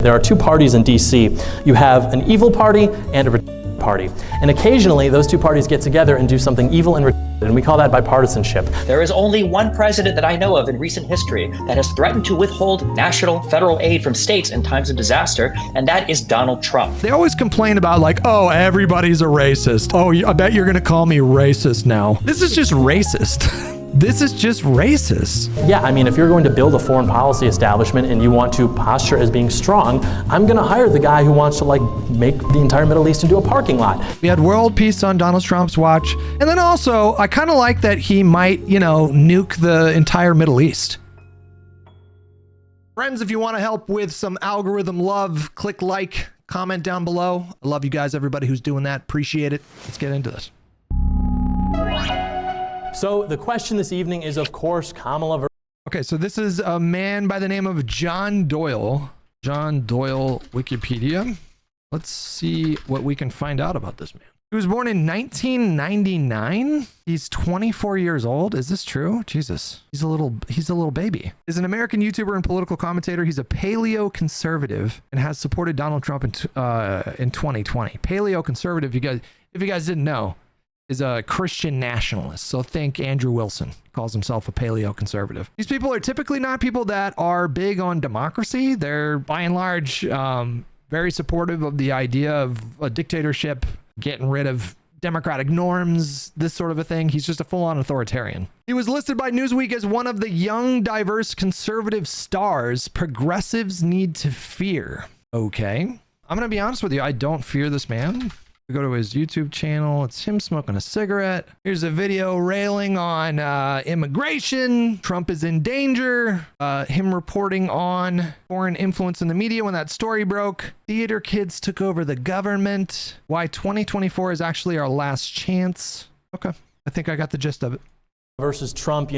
There are two parties in DC. You have an evil party and a party. And occasionally those two parties get together and do something evil and we call that bipartisanship. There is only one president that I know of in recent history that has threatened to withhold national federal aid from states in times of disaster, and that is Donald Trump. They always complain about like, oh, everybody's a racist. Oh, I bet you're gonna call me racist now. This is just racist. This is just racist. Yeah, I mean, if you're going to build a foreign policy establishment and you want to posture as being strong, I'm gonna hire the guy who wants to like make the entire Middle East into a parking lot. We had world peace on Donald Trump's watch. And then also, I kind of like that he might, nuke the entire Middle East. Friends, if you want to help with some algorithm love, click like, comment down below. I love you guys, everybody who's doing that. Appreciate it. Let's get into this. So the question this evening is, of course, Kamala. Okay, so this is a man by the name of John Doyle. John Doyle Wikipedia. Let's see what we can find out about this man. He was born in 1999. He's 24 years old. Is this true? Jesus. He's a little baby. He's an American YouTuber and political commentator. He's a paleo conservative and has supported Donald Trump in 2020. Paleo conservative, if you guys didn't know, is a Christian nationalist. So think Andrew Wilson, calls himself a paleo conservative. These people are typically not people that are big on democracy. They're by and large very supportive of the idea of a dictatorship, getting rid of democratic norms, this sort of a thing. He's just a full-on authoritarian. He was listed by Newsweek as one of the young, diverse conservative stars progressives need to fear. Okay. I'm going to be honest with you. I don't fear this man. We go to his YouTube channel. It's him smoking a cigarette. Here's a video railing on immigration. Trump is in danger. Him reporting on foreign influence in the media when that story broke. Theater kids took over the government. Why 2024 is actually our last chance. Okay, I think I got the gist of it. Versus Trump.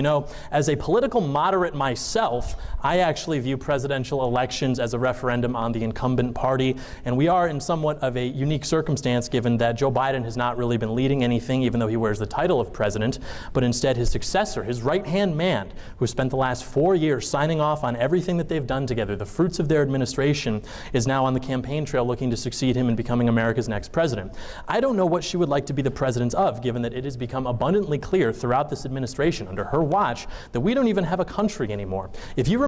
As a political moderate myself, I actually view presidential elections as a referendum on the incumbent party, and we are in somewhat of a unique circumstance given that Joe Biden has not really been leading anything, even though he wears the title of president, but instead his successor, his right-hand man, who spent the last 4 years signing off on everything that they've done together, the fruits of their administration, is now on the campaign trail looking to succeed him in becoming America's next president. I don't know what she would like to be the president of, given that it has become abundantly clear throughout this administration under her watch that we don't even have a country anymore. If you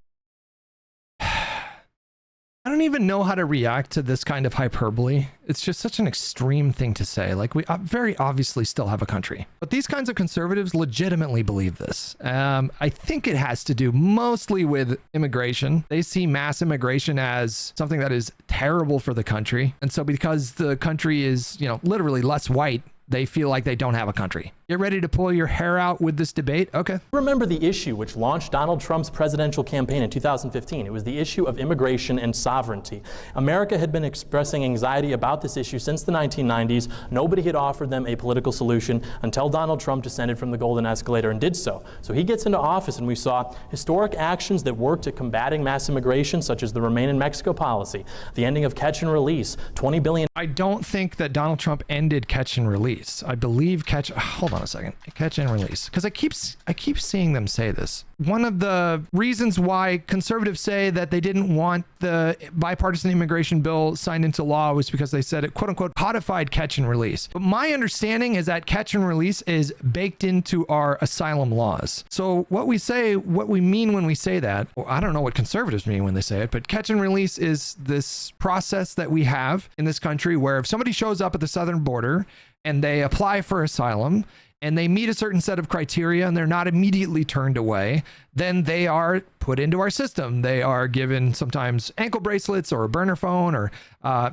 I don't even know how to react to this kind of hyperbole. It's just such an extreme thing to say. Like, we very obviously still have a country. But these kinds of conservatives legitimately believe this. I think it has to do mostly with immigration. They see mass immigration as something that is terrible for the country. And so because the country is, literally less white, they feel like they don't have a country. Get ready to pull your hair out with this debate? Okay. Remember the issue which launched Donald Trump's presidential campaign in 2015. It was the issue of immigration and sovereignty. America had been expressing anxiety about this issue since the 1990s. Nobody had offered them a political solution until Donald Trump descended from the golden escalator and did so. So he gets into office and we saw historic actions that worked at combating mass immigration, such as the Remain in Mexico policy, the ending of catch and release, $20 billion. I don't think that Donald Trump ended catch and release. I believe hold on a second. Catch and release. Because I keep seeing them say this. One of the reasons why conservatives say that they didn't want the bipartisan immigration bill signed into law was because they said it, quote unquote, codified catch and release. But my understanding is that catch and release is baked into our asylum laws. So what we mean when we say that, or I don't know what conservatives mean when they say it, but catch and release is this process that we have in this country where if somebody shows up at the southern border and they apply for asylum and they meet a certain set of criteria and they're not immediately turned away, then they are put into our system. They are given sometimes ankle bracelets or a burner phone or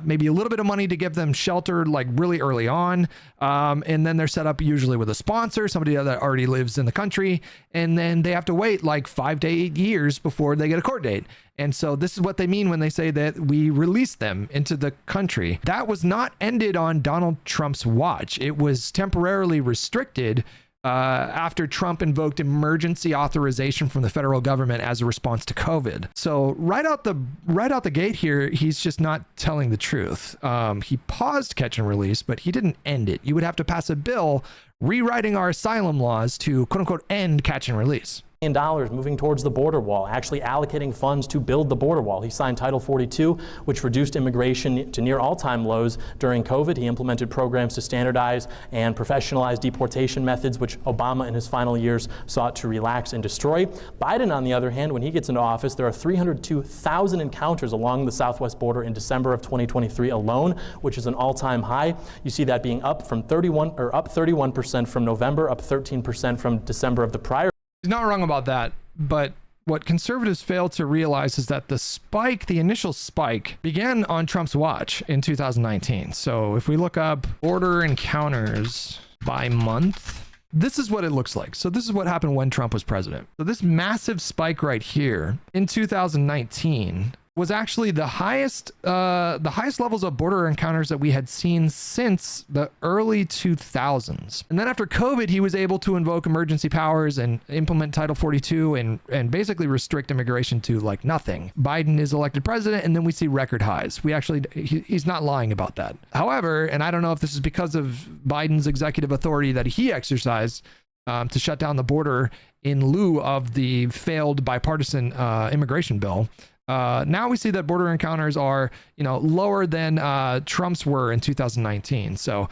maybe a little bit of money to give them shelter like really early on. And then they're set up usually with a sponsor, somebody that already lives in the country. And then they have to wait like 5 to 8 years before they get a court date. And so this is what they mean when they say that we release them into the country. That was not ended on Donald Trump's watch. It was temporarily restricted after Trump invoked emergency authorization from the federal government as a response to COVID. So right out the gate here, he's just not telling the truth. He paused catch and release, but he didn't end it. You would have to pass a bill rewriting our asylum laws to quote unquote end catch and release. million moving towards the border wall, actually allocating funds to build the border wall. He signed Title 42, which reduced immigration to near all-time lows during COVID. He implemented programs to standardize and professionalize deportation methods, which Obama in his final years sought to relax and destroy. Biden, on the other hand, when he gets into office, there are 302,000 encounters along the southwest border in December of 2023 alone, which is an all-time high. You see that being up 31% from November, up 13% from December of the prior. He's not wrong about that, but what conservatives fail to realize is that the initial spike began on Trump's watch in 2019. So if we look up border encounters by month, this is what it looks like. So this is what happened when Trump was president. So this massive spike right here in 2019 was actually the highest levels of border encounters that we had seen since the early 2000s. And then after COVID, he was able to invoke emergency powers and implement Title 42 and basically restrict immigration to like nothing. Biden is elected president, and then we see record highs. He's not lying about that. However, and I don't know if this is because of Biden's executive authority that he exercised to shut down the border in lieu of the failed bipartisan immigration bill. Now we see that border encounters are, lower than Trump's were in 2019. So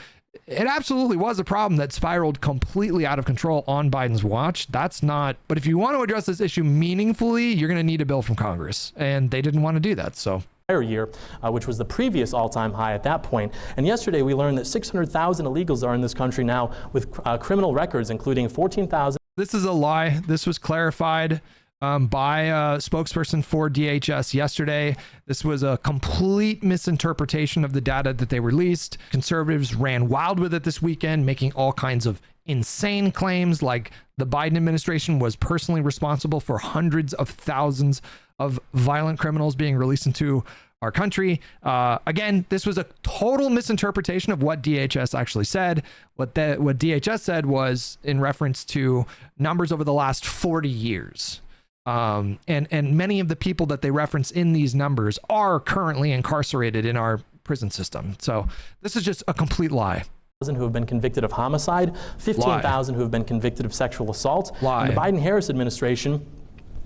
it absolutely was a problem that spiraled completely out of control on Biden's watch. But if you want to address this issue meaningfully, you're going to need a bill from Congress, and they didn't want to do that. So year, which was the previous all-time high at that point. And yesterday we learned that 600,000 illegals are in this country now with criminal records, including 14,000. This is a lie. This was clarified by a spokesperson for DHS yesterday. This was a complete misinterpretation of the data that they released. Conservatives ran wild with it this weekend, making all kinds of insane claims like the Biden administration was personally responsible for hundreds of thousands of violent criminals being released into our country. Again, this was a total misinterpretation of what DHS actually said. What DHS said was in reference to numbers over the last 40 years. And many of the people that they reference in these numbers are currently incarcerated in our prison system. So this is just a complete lie. Who have been convicted of homicide, 15,000 who have been convicted of sexual assault. Lie. And the Biden-Harris administration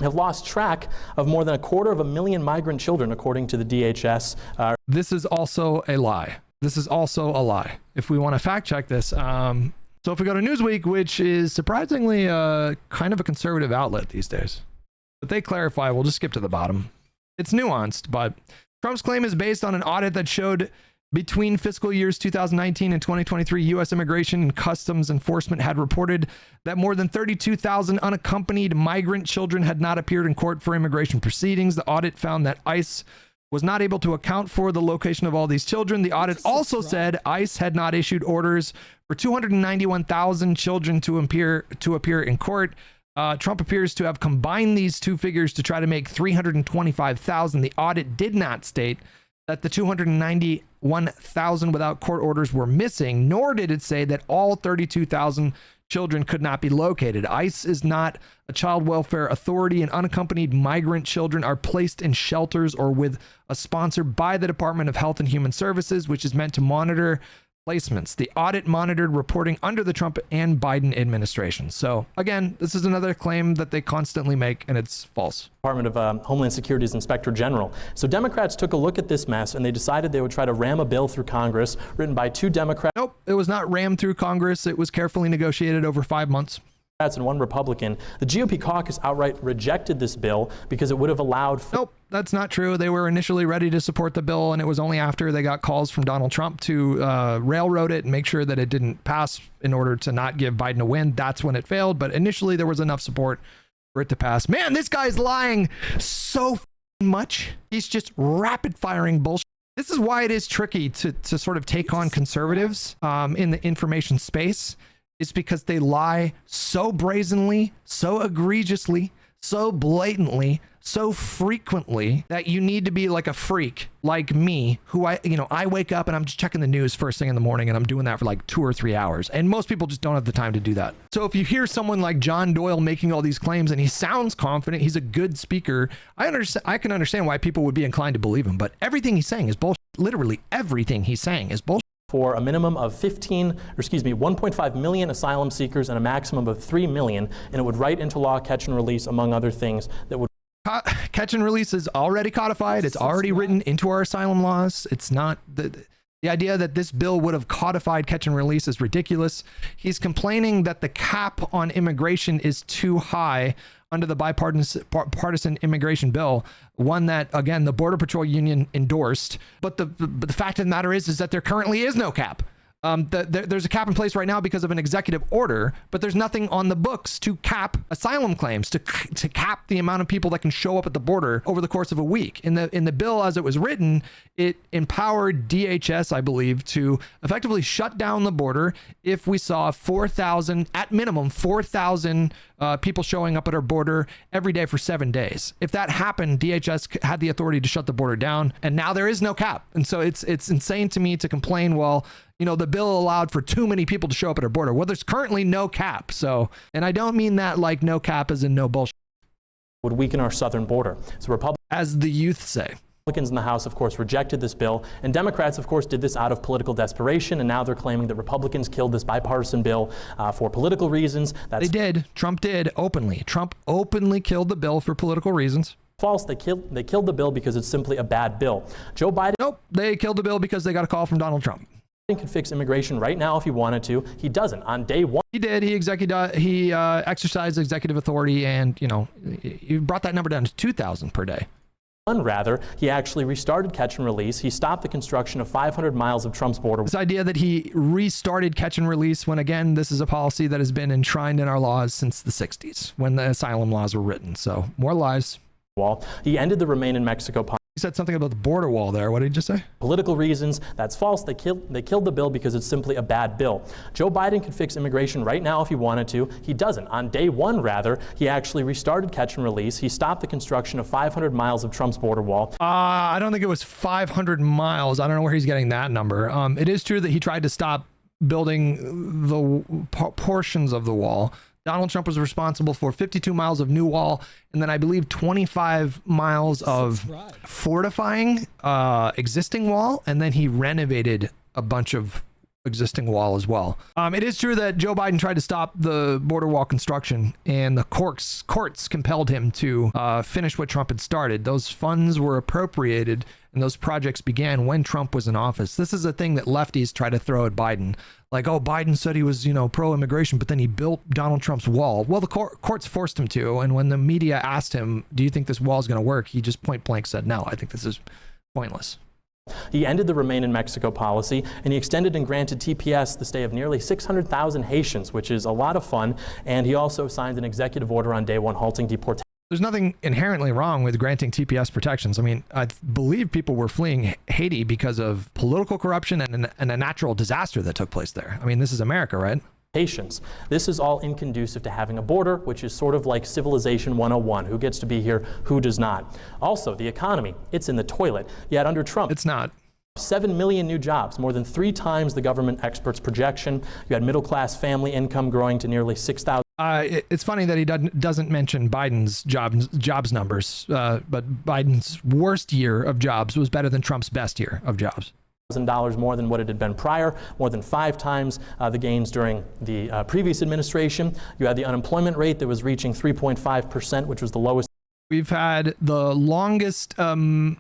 have lost track of more than 250,000 migrant children, according to the DHS. This is also a lie. This is also a lie. If we want to fact check this, so if we go to Newsweek, which is surprisingly kind of a conservative outlet these days, but they clarify, we'll just skip to the bottom. It's nuanced, but Trump's claim is based on an audit that showed between fiscal years 2019 and 2023, U.S. Immigration and Customs Enforcement had reported that more than 32,000 unaccompanied migrant children had not appeared in court for immigration proceedings. The audit found that ICE was not able to account for the location of all these children. The audit also said ICE had not issued orders for 291,000 children to appear in court. Trump appears to have combined these two figures to try to make 325,000. The audit did not state that the 291,000 without court orders were missing, nor did it say that all 32,000 children could not be located. ICE is not a child welfare authority, and unaccompanied migrant children are placed in shelters or with a sponsor by the Department of Health and Human Services, which is meant to monitor placements. The audit monitored reporting under the Trump and Biden administration. So again, this is another claim that they constantly make, and it's false. Department of Homeland Security's Inspector General. So Democrats took a look at this mess and they decided they would try to ram a bill through Congress written by two Democrats. Nope, it was not rammed through Congress. It was carefully negotiated over 5 months. And one Republican. The GOP caucus outright rejected this bill because it would have allowed. Nope, that's not true. They were initially ready to support the bill, and it was only after they got calls from Donald Trump to railroad it and make sure that it didn't pass in order to not give Biden a win. That's when it failed. But initially, there was enough support for it to pass. Man, this guy's lying so much. He's just rapid firing bullshit. This is why it is tricky to sort of take on conservatives in the information space. Is because they lie so brazenly, so egregiously, so blatantly, so frequently that you need to be like a freak like me, who I wake up and I'm just checking the news first thing in the morning, and I'm doing that for like 2 or 3 hours. And most people just don't have the time to do that. So if you hear someone like John Doyle making all these claims and he sounds confident, he's a good speaker, I can understand why people would be inclined to believe him, but everything he's saying is bullshit. Literally everything he's saying is bullshit. for a minimum of 1.5 million asylum seekers and a maximum of 3 million, and it would write into law catch and release, among other things, that would Catch and release is already codified. It's already written into our asylum laws. It's not the idea that this bill would have codified catch and release is ridiculous. He's complaining that the cap on immigration is too high under the bipartisan immigration bill, one that, again, the Border Patrol Union endorsed. But the fact of the matter is that there currently is no cap. There's a cap in place right now because of an executive order, but there's nothing on the books to cap asylum claims, to cap the amount of people that can show up at the border over the course of a week. In the bill as it was written, it empowered DHS, I believe, to effectively shut down the border if we saw 4,000, at minimum 4,000 people showing up at our border every day for 7 days. If that happened, DHS had the authority to shut the border down, and now there is no cap. And so it's insane to me to complain, well, you know, the bill allowed for too many people to show up at our border. Well, there's currently no cap. So, and I don't mean that like no cap as in no bullshit. would weaken our southern border. So Republicans, as the youth say. Republicans in the House, of course, rejected this bill, and Democrats, of course, did this out of political desperation, and now they're claiming that Republicans killed this bipartisan bill for political reasons. They did. Trump did openly. Trump openly killed the bill for political reasons. False. They killed the bill because it's simply a bad bill. Joe Biden. Nope. They killed the bill because they got a call from Donald Trump. Biden could fix immigration right now if he wanted to. He doesn't. On day one. He did. He exercised executive authority, and he brought that number down to 2,000 per day. Rather, he actually restarted catch and release. He stopped the construction of 500 miles of Trump's border. This idea that he restarted catch and release when, again, this is a policy that has been enshrined in our laws since the 60s when the asylum laws were written. So more lies. Wall. He ended the Remain in Mexico policy. You said something about the border wall there. What did you just say? Political reasons. That's false. They killed the bill because it's simply a bad bill. Joe Biden could fix immigration right now if he wanted to. He doesn't. On day one, rather, he actually restarted catch and release. He stopped the construction of 500 miles of Trump's border wall. I don't think it was 500 miles. I don't know where he's getting that number. It is true that he tried to stop building the portions of the wall. Donald Trump was responsible for 52 miles of new wall, and then I believe 25 miles of fortifying existing wall, and then he renovated a bunch of existing wall as well. It is true that Joe Biden tried to stop the border wall construction, and the courts compelled him to finish what Trump had started. Those funds were appropriated, and those projects began when Trump was in office. This is a thing that lefties try to throw at Biden. Like, oh, Biden said he was, pro-immigration, but then he built Donald Trump's wall. Well, the courts forced him to, and when the media asked him, do you think this wall is going to work? He just point blank said, no, I think this is pointless. He ended the Remain in Mexico policy, and he extended and granted TPS the stay of nearly 600,000 Haitians, which is a lot of fun. And he also signed an executive order on day one halting deportation. There's nothing inherently wrong with granting TPS protections. I mean, I believe people were fleeing Haiti because of political corruption and a natural disaster that took place there. I mean, this is America, right? Patience. This is all inconducive to having a border, which is sort of like Civilization 101. Who gets to be here, who does not? Also, the economy, it's in the toilet. Yet under Trump, it's not. 7 million new jobs, more than 3 times the government experts' projection. You had middle-class family income growing to nearly 6,000. It's funny that he doesn't mention Biden's jobs numbers, but Biden's worst year of jobs was better than Trump's best year of jobs. $1,000 more than what it had been prior, more than 5 times the gains during the previous administration. You had the unemployment rate that was reaching 3.5%, which was the lowest. We've had the longest the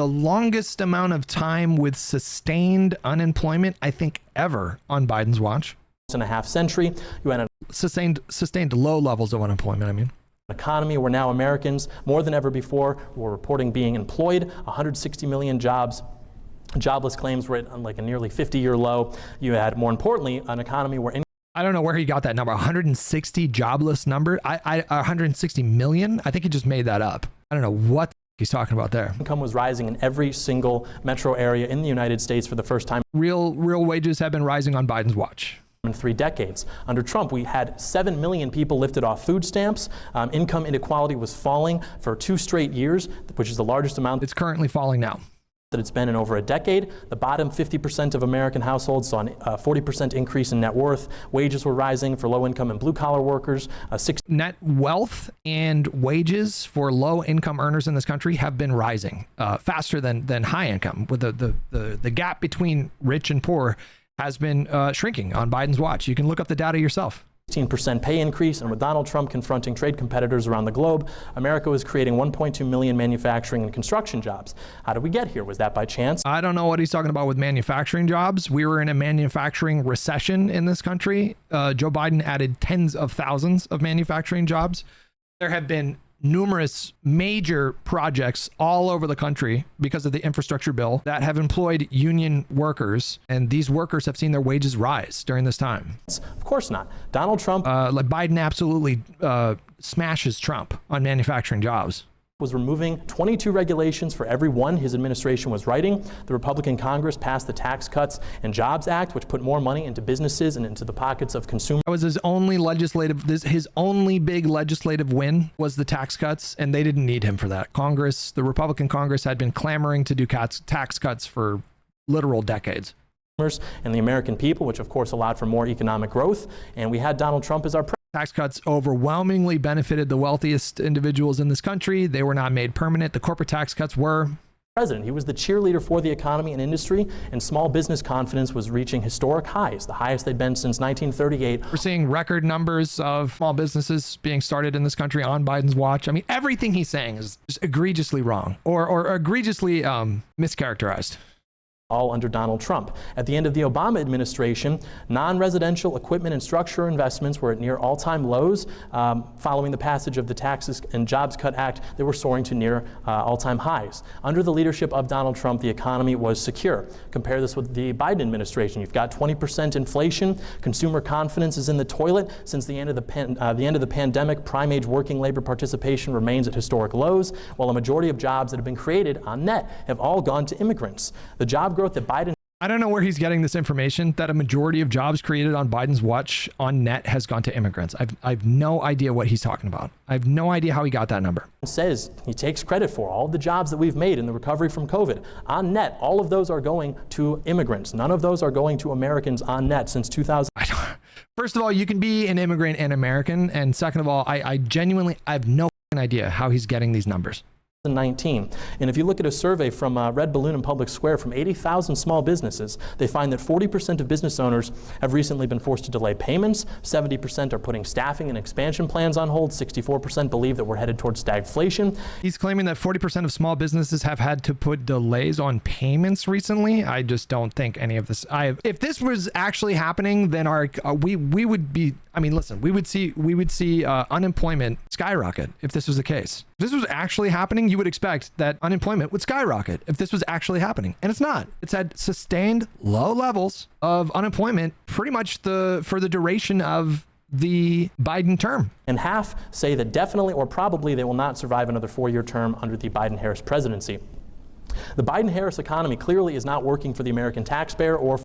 longest amount of time with sustained unemployment, I think, ever on Biden's watch. And a half century. You had sustained low levels of unemployment, I mean. Economy where now Americans, more than ever before, were reporting being employed. 160 million jobs. Jobless claims were at like a nearly 50-year low. You had, more importantly, an economy where I don't know where he got that number. 160 jobless number. 160 million. I think he just made that up. I don't know what he's talking about there. Income was rising in every single metro area in the United States for the first time. Real wages have been rising on Biden's watch. In 3 decades. Under Trump, we had 7 million people lifted off food stamps. Income inequality was falling for 2 straight years, which is the largest amount. It's currently falling now. that it's been in over a decade. The bottom 50% of American households saw a 40% increase in net worth. Wages were rising for low-income and blue-collar workers. Net wealth and wages for low-income earners in this country have been rising faster than high income. With the gap between rich and poor has been shrinking on Biden's watch. You can look up the data yourself. 16% pay increase, and with Donald Trump confronting trade competitors around the globe, America was creating 1.2 million manufacturing and construction jobs. How did we get here? Was that by chance? I don't know what he's talking about with manufacturing jobs. We were in a manufacturing recession in this country. Joe Biden added tens of thousands of manufacturing jobs. There have been numerous major projects all over the country because of the infrastructure bill that have employed union workers, and these workers have seen their wages rise during this time. Of course not. Donald Trump like Biden absolutely smashes Trump on manufacturing jobs. Was removing 22 regulations for every one his administration was writing. The Republican Congress passed the Tax Cuts and Jobs Act, which put more money into businesses and into the pockets of consumers. That was his only his only big legislative win was the tax cuts, and they didn't need him for that. The Republican Congress had been clamoring to do tax cuts for literal decades. And the American people, which of course allowed for more economic growth. And we had Donald Trump as our president. Tax cuts overwhelmingly benefited the wealthiest individuals in this country. They were not made permanent. The corporate tax cuts were. He was the cheerleader for the economy and industry, and small business confidence was reaching historic highs, the highest they'd been since 1938. We're seeing record numbers of small businesses being started in this country on Biden's watch. I mean, everything he's saying is just egregiously wrong or egregiously mischaracterized. All under Donald Trump. At the end of the Obama administration, non-residential equipment and structure investments were at near all-time lows. Following the passage of the Taxes and Jobs Cut Act, they were soaring to near all-time highs. Under the leadership of Donald Trump, the economy was secure. Compare this with the Biden administration. You've got 20% inflation. Consumer confidence is in the toilet. Since the end of the pandemic, prime-age working labor participation remains at historic lows, while a majority of jobs that have been created on net have all gone to immigrants. The job growth that Biden... I don't know where he's getting this information that a majority of jobs created on Biden's watch on net has gone to immigrants. I've no idea what he's talking about. I have no idea how he got that number. Says he takes credit for all the jobs that we've made in the recovery from COVID. On net, all of those are going to immigrants. None of those are going to Americans on net since 2000. First of all, you can be an immigrant and American. And second of all, I genuinely, I have no idea how he's getting these numbers. 2019. And if you look at a survey from Red Balloon and Public Square from 80,000 small businesses, they find that 40% of business owners have recently been forced to delay payments, 70% are putting staffing and expansion plans on hold, 64% believe that we're headed towards stagflation. He's claiming that 40% of small businesses have had to put delays on payments recently. I just don't think any of this. If this was actually happening, then we would be. I mean, listen, we would see unemployment skyrocket if this was the case. If this was actually happening, you would expect that unemployment would skyrocket if this was actually happening. And it's not. It's had sustained low levels of unemployment pretty much for the duration of the Biden term. And half say that definitely or probably they will not survive another 4-year term under the Biden-Harris presidency. The Biden-Harris economy clearly is not working for the American taxpayer or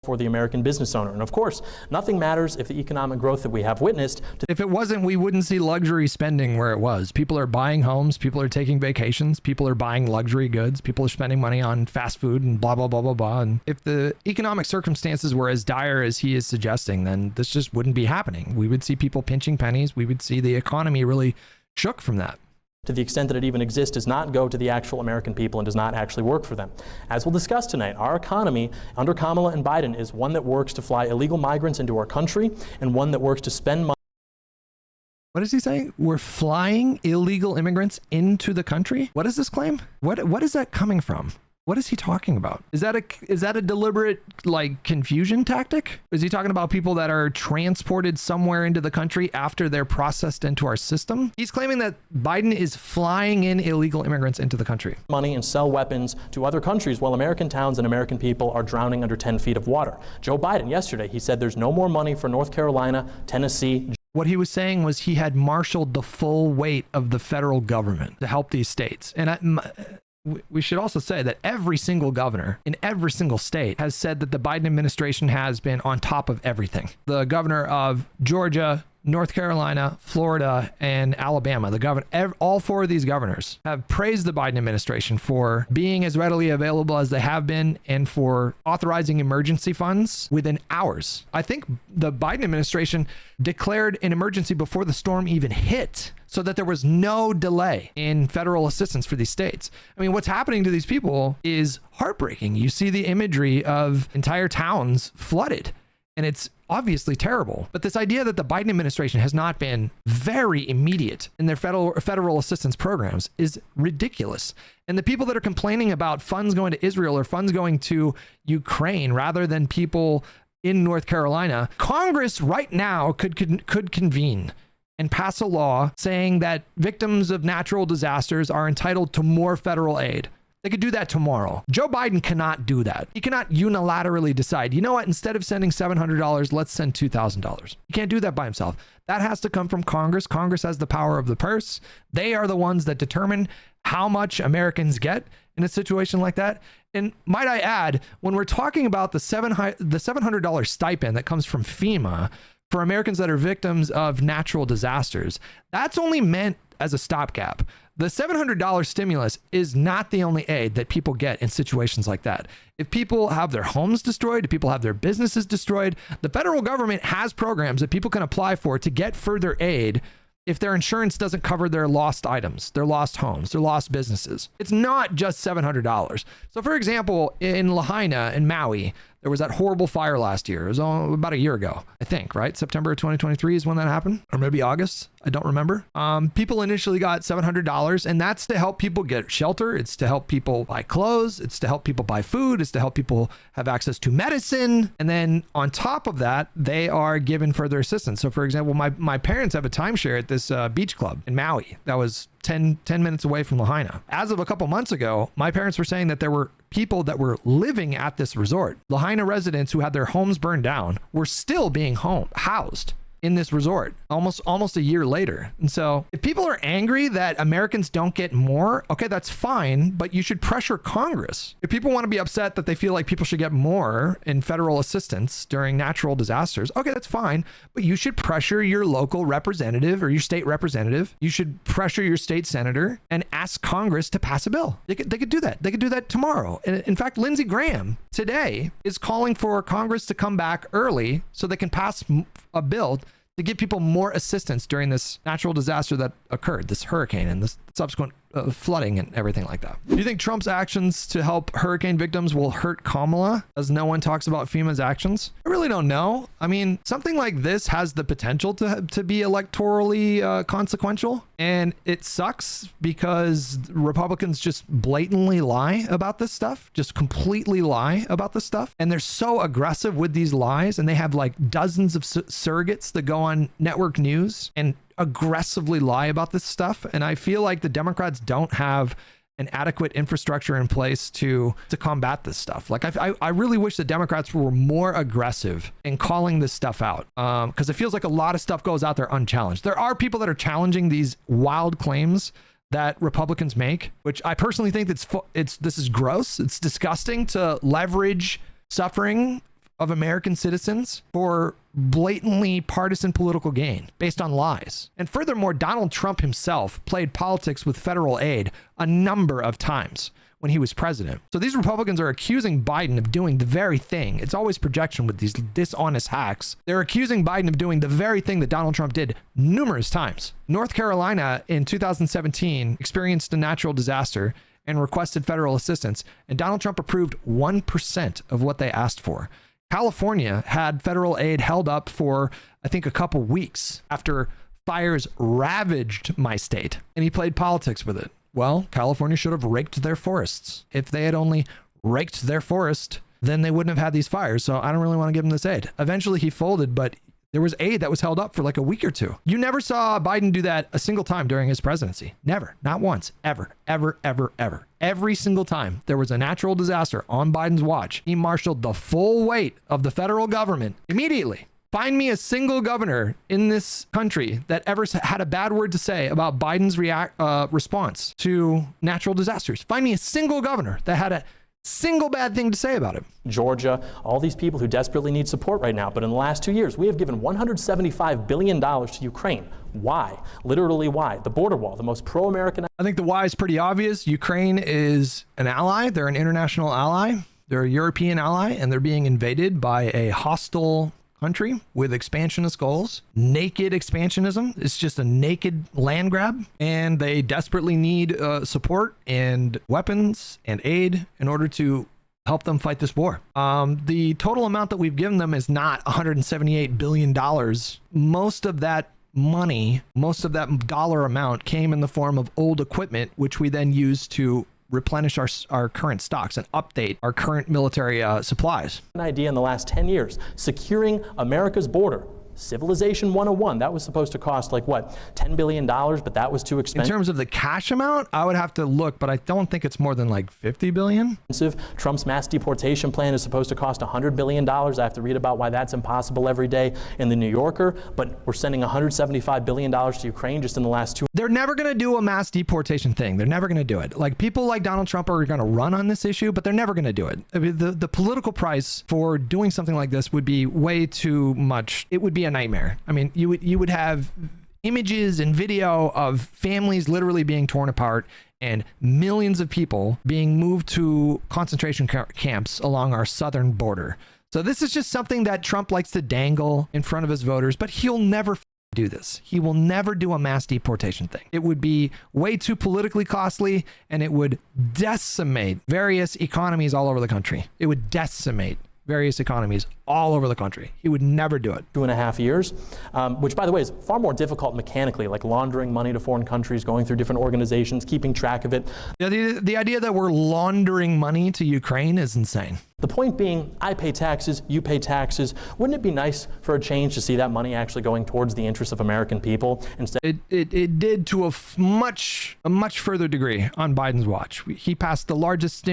for the American business owner. And of course, nothing matters if the economic growth that we have witnessed. If it wasn't, we wouldn't see luxury spending where it was. People are buying homes, people are taking vacations, people are buying luxury goods, people are spending money on fast food and blah, blah, blah, blah, blah. And if the economic circumstances were as dire as he is suggesting, then this just wouldn't be happening. We would see people pinching pennies. We would see the economy really shook from that. To the extent that it even exists, does not go to the actual American people and does not actually work for them. As we'll discuss tonight, our economy under Kamala and Biden is one that works to fly illegal migrants into our country and one that works to spend money. What is he saying? We're flying illegal immigrants into the country? What is this claim? What is that coming from? What is he talking about? Is that a deliberate confusion tactic? Is he talking about people that are transported somewhere into the country after they're processed into our system? He's claiming that Biden is flying in illegal immigrants into the country. Money and sell weapons to other countries while American towns and American people are drowning under 10 feet of water. Joe Biden yesterday, he said there's no more money for North Carolina, Tennessee. What he was saying was he had marshaled the full weight of the federal government to help these states. And we should also say that every single governor in every single state has said that the Biden administration has been on top of everything. The governor of Georgia North Carolina, Florida, and Alabama, all 4 of these governors have praised the Biden administration for being as readily available as they have been and for authorizing emergency funds within hours. I think the Biden administration declared an emergency before the storm even hit, so that there was no delay in federal assistance for these states. I mean, what's happening to these people is heartbreaking. You see the imagery of entire towns flooded, and it's obviously terrible. But this idea that the Biden administration has not been very immediate in their federal assistance programs is ridiculous. And the people that are complaining about funds going to Israel or funds going to Ukraine rather than people in North Carolina, Congress right now could convene and pass a law saying that victims of natural disasters are entitled to more federal aid. They could do that tomorrow. Joe Biden cannot do that. He cannot unilaterally decide, you know what, instead of sending $700, let's send $2,000. He can't do that by himself. That has to come from Congress. Congress has the power of the purse. They are the ones that determine how much Americans get in a situation like that. And might I add, when we're talking about the $700 stipend that comes from FEMA for Americans that are victims of natural disasters, that's only meant as a stopgap. The $700 stimulus is not the only aid that people get in situations like that. If people have their homes destroyed, if people have their businesses destroyed, the federal government has programs that people can apply for to get further aid if their insurance doesn't cover their lost items, their lost homes, their lost businesses. It's not just $700. So for example, in Lahaina in Maui, there was that horrible fire last year. It was about a year ago, I think, right? September of 2023 is when that happened, or maybe August. I don't remember. People initially got $700, and that's to help people get shelter. It's to help people buy clothes. It's to help people buy food. It's to help people have access to medicine. And then on top of that, they are given further assistance. So for example, my parents have a timeshare at this beach club in Maui that was 10 minutes away from Lahaina. As of a couple months ago, my parents were saying that there were people that were living at this resort. Lahaina residents who had their homes burned down were still being housed in this resort almost a year later. And so if people are angry that Americans don't get more, okay, that's fine, but you should pressure Congress. If people want to be upset that they feel like people should get more in federal assistance during natural disasters, okay, that's fine, but you should pressure your local representative or your state representative. You should pressure your state senator and ask Congress to pass a bill. They could do that. They could do that tomorrow. And in fact, Lindsey Graham today is calling for Congress to come back early so they can pass a bill to give people more assistance during this natural disaster that occurred, this hurricane and this subsequent flooding and everything like that. Do you think Trump's actions to help hurricane victims will hurt Kamala as no one talks about FEMA's actions? I really don't know. I mean, something like this has the potential to be electorally consequential, and it sucks because Republicans just blatantly lie about this stuff, just completely lie about this stuff. And they're so aggressive with these lies, and they have like dozens of surrogates that go on network news and aggressively lie about this stuff. And I feel like the Democrats don't have an adequate infrastructure in place to combat this stuff. Like I really wish the Democrats were more aggressive in calling this stuff out, because it feels like a lot of stuff goes out there unchallenged. There are people that are challenging these wild claims that Republicans make, which I personally think this is gross. It's disgusting to leverage suffering of American citizens for blatantly partisan political gain based on lies. And furthermore, Donald Trump himself played politics with federal aid a number of times when he was president. So these Republicans are accusing Biden of doing the very thing. It's always projection with these dishonest hacks. They're accusing Biden of doing the very thing that Donald Trump did numerous times. North Carolina in 2017 experienced a natural disaster and requested federal assistance, and Donald Trump approved 1% of what they asked for. California had federal aid held up for, I think, a couple weeks after fires ravaged my state, and he played politics with it. Well, California should have raked their forests. If they had only raked their forest, then they wouldn't have had these fires. So I don't really want to give him this aid. Eventually he folded, but there was aid that was held up for like a week or two. You never saw Biden do that a single time during his presidency. Never, not once, ever, ever, ever, ever. Every single time there was a natural disaster on Biden's watch, he marshaled the full weight of the federal government immediately. Find me a single governor in this country that ever had a bad word to say about Biden's response to natural disasters. Find me a single governor that had single bad thing to say about him. Georgia, all these people who desperately need support right now. But in the last 2 years, we have given $175 billion to Ukraine. Why? Literally why? The border wall, the most pro-American. I think the why is pretty obvious. Ukraine is an ally. They're an international ally. They're a European ally, and they're being invaded by a hostile country with expansionist goals. Naked expansionism. It's just a naked land grab, and they desperately need support and weapons and aid in order to help them fight this war. The total amount that we've given them is not $178 billion. Most of that money, most of that dollar amount came in the form of old equipment, which we then use to replenish our current stocks and update our current military supplies. An idea in the last 10 years, securing America's border. Civilization 101, that was supposed to cost like what, $10 billion, but that was too expensive. In terms of the cash amount, I would have to look, but I don't think it's more than like 50 billion. Trump's mass deportation plan is supposed to cost $100 billion. I have to read about why that's impossible every day in the New Yorker, but we're sending $175 billion to Ukraine just in the last 2. They're never going to do a mass deportation thing. They're never going to do it. Like, people like Donald Trump are going to run on this issue, but they're never going to do it. I mean, the political price for doing something like this would be way too much. It would be a nightmare. I mean, you would have images and video of families literally being torn apart and millions of people being moved to concentration camps along our southern border. So this is just something that Trump likes to dangle in front of his voters, but he'll never do this. He will never do a mass deportation thing. It would be way too politically costly, and it would decimate various economies all over the country. It would decimate various economies all over the country. He would never do it. 2.5 years, which, by the way, is far more difficult mechanically, like laundering money to foreign countries, going through different organizations, keeping track of it. Yeah, the idea that we're laundering money to Ukraine is insane. The point being, I pay taxes, you pay taxes. Wouldn't it be nice for a change to see that money actually going towards the interests of American people instead? It did to a much further degree on Biden's watch. He passed the largest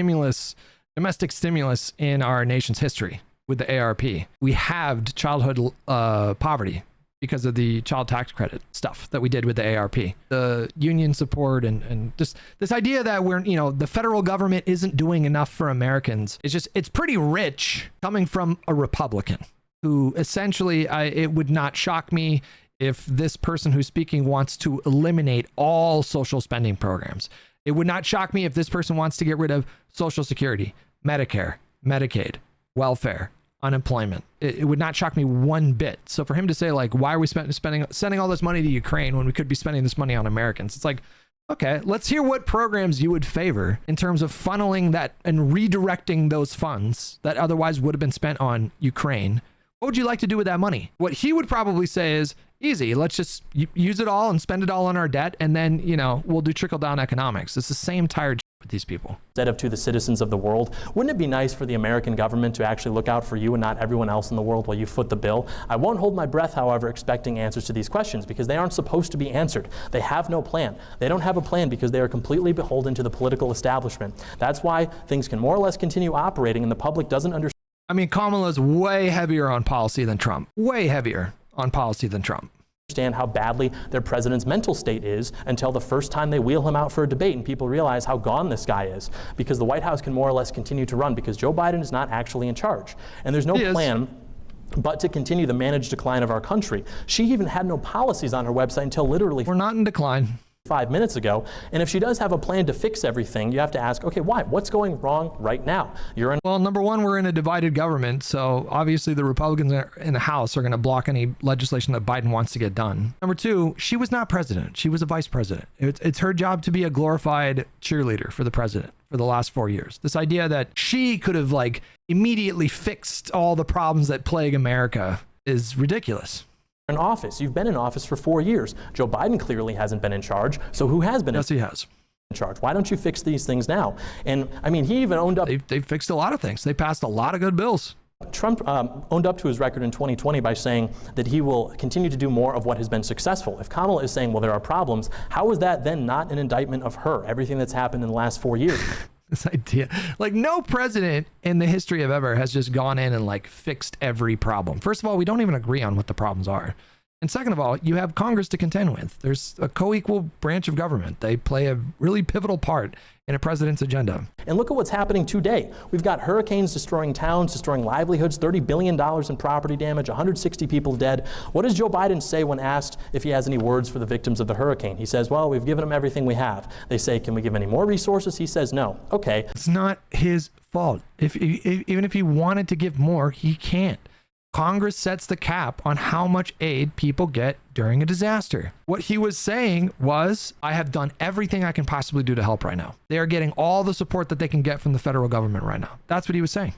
domestic stimulus in our nation's history with the ARP. We halved childhood poverty because of the child tax credit stuff that we did with the ARP. The union support and just this idea that the federal government isn't doing enough for Americans. It's pretty rich coming from a Republican who essentially, it would not shock me if this person who's speaking wants to eliminate all social spending programs. It would not shock me if this person wants to get rid of Social Security, Medicare, Medicaid, welfare, unemployment. It would not shock me one bit. So for him to say, like, why are we sending all this money to Ukraine when we could be spending this money on Americans? It's like, okay, let's hear what programs you would favor in terms of funneling that and redirecting those funds that otherwise would have been spent on Ukraine. What would you like to do with that money? What he would probably say is, easy, let's just use it all and spend it all on our debt, and then, we'll do trickle-down economics. It's the same tired with these people. Instead of to the citizens of the world, wouldn't it be nice for the American government to actually look out for you and not everyone else in the world while you foot the bill? I won't hold my breath, however, expecting answers to these questions because they aren't supposed to be answered. They have no plan. They don't have a plan because they are completely beholden to the political establishment. That's why things can more or less continue operating and the public doesn't understand. I mean, Kamala's way heavier on policy than Trump. Way heavier on policy than Trump. Understand how badly their president's mental state is until the first time they wheel him out for a debate and people realize how gone this guy is, because the White House can more or less continue to run because Joe Biden is not actually in charge. And there's no plan but to continue the managed decline of our country. She even had no policies on her website until literally we're not in decline. 5 minutes ago. And if she does have a plan to fix everything, you have to ask, okay, why? What's going wrong right now? Well, number one, we're in a divided government. So obviously the Republicans in the House are going to block any legislation that Biden wants to get done. Number two, she was not president. She was a vice president. It's her job to be a glorified cheerleader for the president for the last 4 years. This idea that she could have immediately fixed all the problems that plague America is ridiculous. In office. You've been in office for 4 years. Joe Biden clearly hasn't been in charge. So who has been Yes, he has. in charge? Why don't you fix these things now? And I mean, he even owned up. They fixed a lot of things. They passed a lot of good bills. Trump owned up to his record in 2020 by saying that he will continue to do more of what has been successful. If Kamala is saying, well, there are problems, how is that then not an indictment of her, everything that's happened in the last 4 years? This idea, no president in the history of ever has just gone in and fixed every problem. First of all, we don't even agree on what the problems are. And second of all, you have Congress to contend with. There's a co-equal branch of government. They play a really pivotal part in a president's agenda. And look at what's happening today. We've got hurricanes destroying towns, destroying livelihoods, $30 billion in property damage, 160 people dead. What does Joe Biden say when asked if he has any words for the victims of the hurricane? He says, well, we've given them everything we have. They say, can we give any more resources? He says, no. Okay. It's not his fault. Even if he wanted to give more, he can't. Congress sets the cap on how much aid people get during a disaster. What he was saying was, I have done everything I can possibly do to help right now. They are getting all the support that they can get from the federal government right now. That's what he was saying.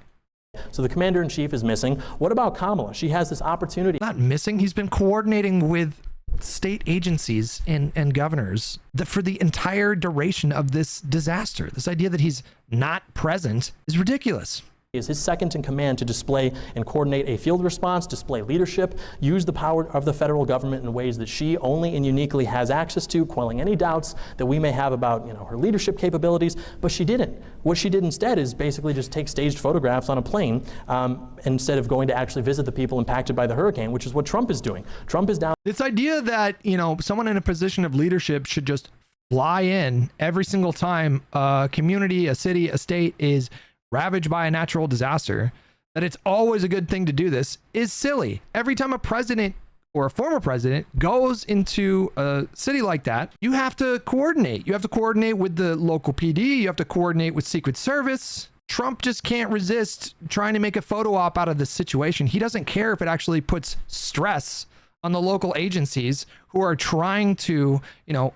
So the commander-in-chief is missing. What about Kamala? She has this opportunity. Not missing. He's been coordinating with state agencies and governors for the entire duration of this disaster. This idea that he's not present is ridiculous. Is his second in command to display and coordinate a field response, display leadership, use the power of the federal government in ways that she only and uniquely has access to, quelling any doubts that we may have about her leadership capabilities, but she didn't. What she did instead is basically just take staged photographs on a plane instead of going to actually visit the people impacted by the hurricane, which is what Trump is doing. Trump is down. This idea that, someone in a position of leadership should just fly in every single time a community, a city, a state is ravaged by a natural disaster, that it's always a good thing to do this is silly. Every time a president or a former president goes into a city like that, you have to coordinate. You have to coordinate with the local PD. You have to coordinate with Secret Service. Trump just can't resist trying to make a photo op out of this situation. He doesn't care if it actually puts stress on the local agencies who are trying to,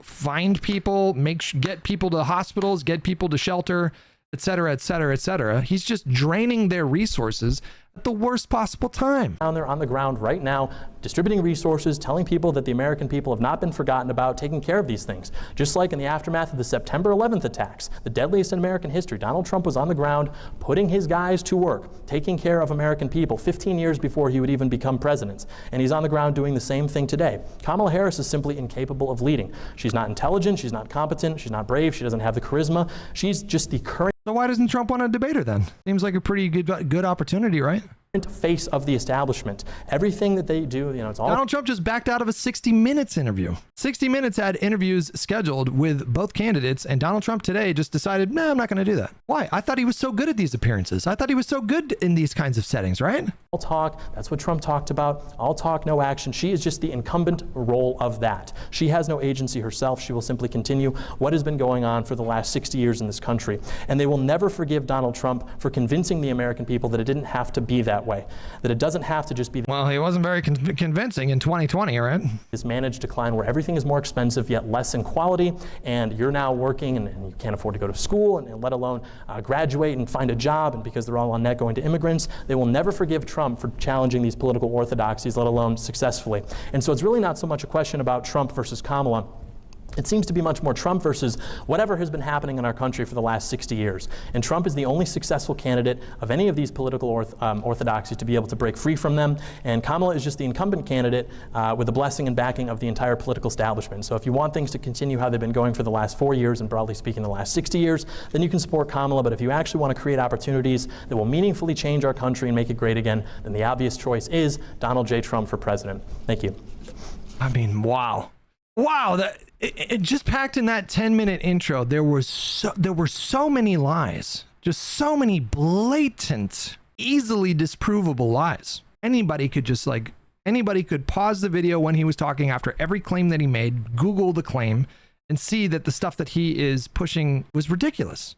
find people, get people to hospitals, get people to shelter, et cetera, et cetera, et cetera. He's just draining their resources at the worst possible time. Down there on the ground right now, distributing resources, telling people that the American people have not been forgotten about, taking care of these things. Just like in the aftermath of the September 11th attacks, the deadliest in American history, Donald Trump was on the ground, putting his guys to work, taking care of American people 15 years before he would even become president. And he's on the ground doing the same thing today. Kamala Harris is simply incapable of leading. She's not intelligent, she's not competent, she's not brave, she doesn't have the charisma. She's just the current. So why doesn't Trump want to debate her then? Seems like a pretty good opportunity, right? Face of the establishment. Everything that they do, it's all. Donald Trump just backed out of a 60 Minutes interview. 60 Minutes had interviews scheduled with both candidates, and Donald Trump today just decided, no, I'm not going to do that. Why? I thought he was so good at these appearances. I thought he was so good in these kinds of settings, right? All talk. That's what Trump talked about. All talk, no action. She is just the incumbent role of that. She has no agency herself. She will simply continue what has been going on for the last 60 years in this country. And they will never forgive Donald Trump for convincing the American people that it didn't have to be that way, that it doesn't have to just be. Well, he wasn't very convincing in 2020, right? This managed decline where everything is more expensive yet less in quality, and you're now working and you can't afford to go to school and let alone graduate and find a job, and because they're all on net going to immigrants, they will never forgive Trump for challenging these political orthodoxies, let alone successfully. And so it's really not so much a question about Trump versus Kamala. It seems to be much more Trump versus whatever has been happening in our country for the last 60 years. And Trump is the only successful candidate of any of these political orthodoxies to be able to break free from them. And Kamala is just the incumbent candidate with the blessing and backing of the entire political establishment. So if you want things to continue how they've been going for the last 4 years, and broadly speaking the last 60 years, then you can support Kamala. But if you actually want to create opportunities that will meaningfully change our country and make it great again, then the obvious choice is Donald J. Trump for president. Thank you. I mean, wow. Wow, it just packed in that 10-minute intro. There were so many lies, just so many blatant, easily disprovable lies. Anybody could pause the video when he was talking after every claim that he made, Google the claim, and see that the stuff that he is pushing was ridiculous.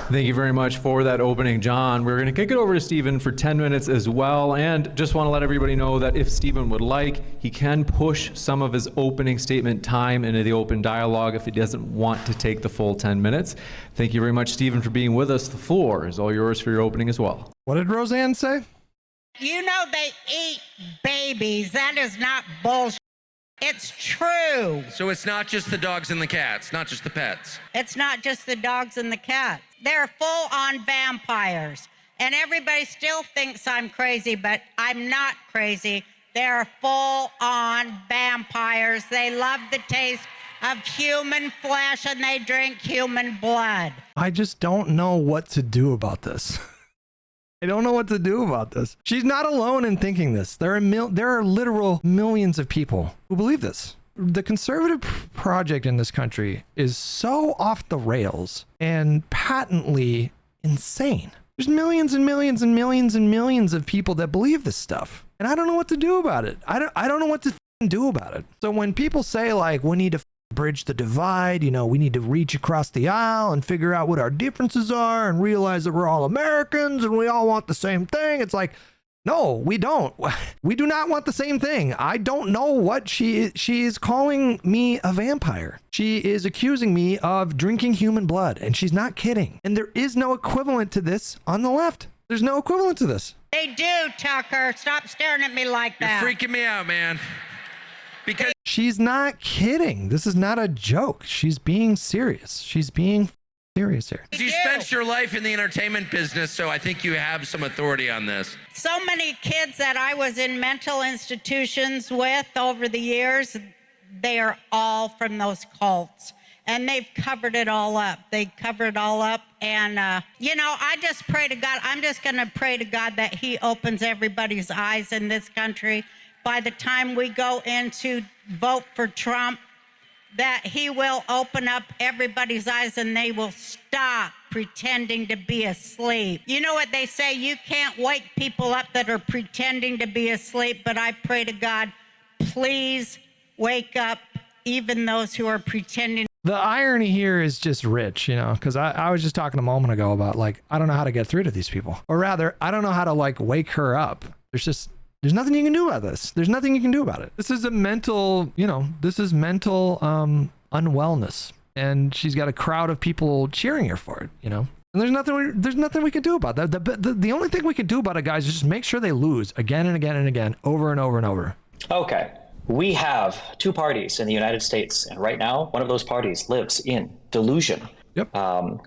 Thank you very much for that opening, John. We're going to kick it over to Stephen for 10 minutes as well. And just want to let everybody know that if Stephen would like, he can push some of his opening statement time into the open dialogue if he doesn't want to take the full 10 minutes. Thank you very much, Stephen, for being with us. The floor is all yours for your opening as well. What did Roseanne say? You know they eat babies. That is not bullshit. It's true. So it's not just the dogs and the cats, not just the pets. It's not just the dogs and the cats. They're full-on vampires. And everybody still thinks I'm crazy, but I'm not crazy. They're full-on vampires. They love the taste of human flesh and they drink human blood. I just don't know what to do about this. I don't know what to do about this. She's not alone in thinking this. There are literal millions of people who believe this. The conservative project in this country is so off the rails and patently insane. There's millions and millions and millions and millions of people that believe this stuff. And I don't know what to do about it. I don't know what to do about it. So when people say like, we need to bridge the divide, you know, we need to reach across the aisle and figure out what our differences are and realize that we're all Americans and we all want the same thing. It's like, no, we don't. We do not want the same thing. I don't know what she is calling me a vampire. She is accusing me of drinking human blood, and she's not kidding. And there is no equivalent to this on the left. There's no equivalent to this. They do, Tucker. Stop staring at me like You're that. freaking me out, man. Because She's not kidding. This is not a joke. She's being serious. She's being serious here. you spent your life in the entertainment business, so I think you have some authority on this. So many kids that I was in mental institutions with over the years, they are all from those cults. And they've covered it all up. They covered it all up. And, you know, I just pray to God. I'm just going to pray to God that he opens everybody's eyes in this country. By the time we go in to vote for Trump, that he will open up everybody's eyes and they will stop pretending to be asleep. You know what they say? You can't wake people up that are pretending to be asleep, but I pray to God, please wake up even those who are pretending. The irony here is just rich, you know, because I was just talking a moment ago about like, I don't know how to get through to these people. Or rather, I don't know how to like wake her up. There's nothing you can do about this. There's nothing you can do about it. This is a mental, you know, this is mental unwellness. And she's got a crowd of people cheering her for it, you know. And there's nothing we can do about that. The only thing we can do about it, guys, is just make sure they lose again and again and again, over and over and over. Okay. We have two parties in the United States, and right now, one of those parties lives in delusion. Yep.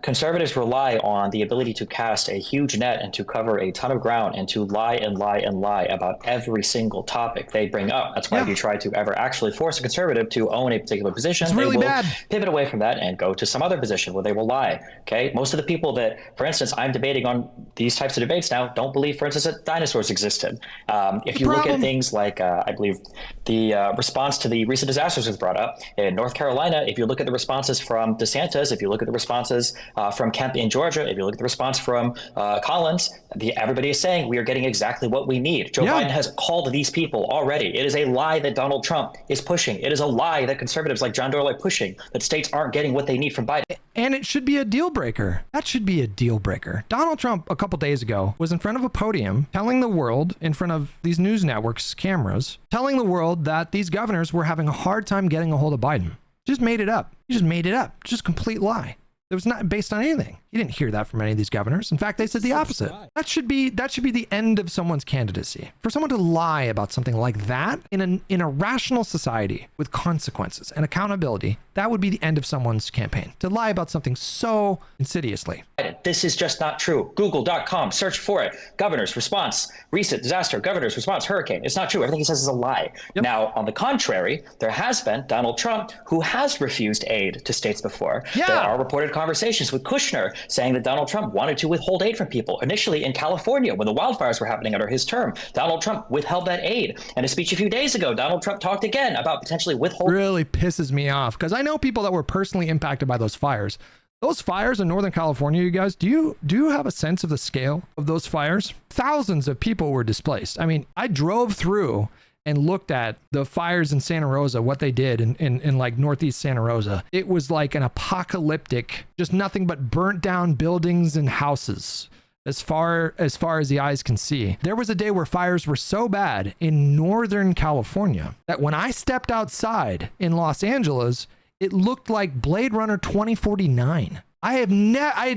Conservatives rely on the ability to cast a huge net and to cover a ton of ground and to lie and lie and lie about every single topic they bring up. That's why if you try to ever actually force a conservative to own a particular position, it's really they will bad. pivot away from that and go to some other position where they will lie. Okay. Most of the people that, for instance, I'm debating on these types of debates now don't believe, for instance, that dinosaurs existed. If you look at things like, I believe the response to the recent disasters was brought up in North Carolina. If you look at the responses from DeSantis, if you look at the responses from Kemp in Georgia, if you look at the response from Collins, everybody is saying we are getting exactly what we need. Joe Biden has called these people already. It is a lie that Donald Trump is pushing. It is a lie that conservatives like John Doyle are pushing, that states aren't getting what they need from Biden. And it should be a deal breaker. That should be a deal breaker. Donald Trump, a couple days ago, was in front of a podium telling the world, in front of these news networks' cameras, telling the world that these governors were having a hard time getting a hold of Biden. Just made it up. He just made it up. Just complete lie. It was not based on anything. You didn't hear that from any of these governors. In fact, they said the opposite. That should be the end of someone's candidacy. For someone to lie about something like that in a rational society with consequences and accountability, that would be the end of someone's campaign. To lie about something so insidiously. This is just not true. Google.com, search for it. Governor's response, recent disaster, governor's response, hurricane. It's not true. Everything he says is a lie. Yep. Now, on the contrary, there has been Donald Trump who has refused aid to states before. Yeah. There are reported conversations with Kushner saying that Donald Trump wanted to withhold aid from people. Initially in California, when the wildfires were happening under his term, Donald Trump withheld that aid. And a speech a few days ago, Donald Trump talked again about potentially withholding. Really pisses me off because I know people that were personally impacted by those fires. Those fires in Northern California, you guys, do you have a sense of the scale of those fires? Thousands of people were displaced. I mean, I drove through and looked at the fires in Santa Rosa, what they did in like Northeast Santa Rosa. It was like an apocalyptic, just nothing but burnt down buildings and houses as far as the eyes can see. There was a day where fires were so bad in Northern California that when I stepped outside in Los Angeles, it looked like Blade Runner 2049. I had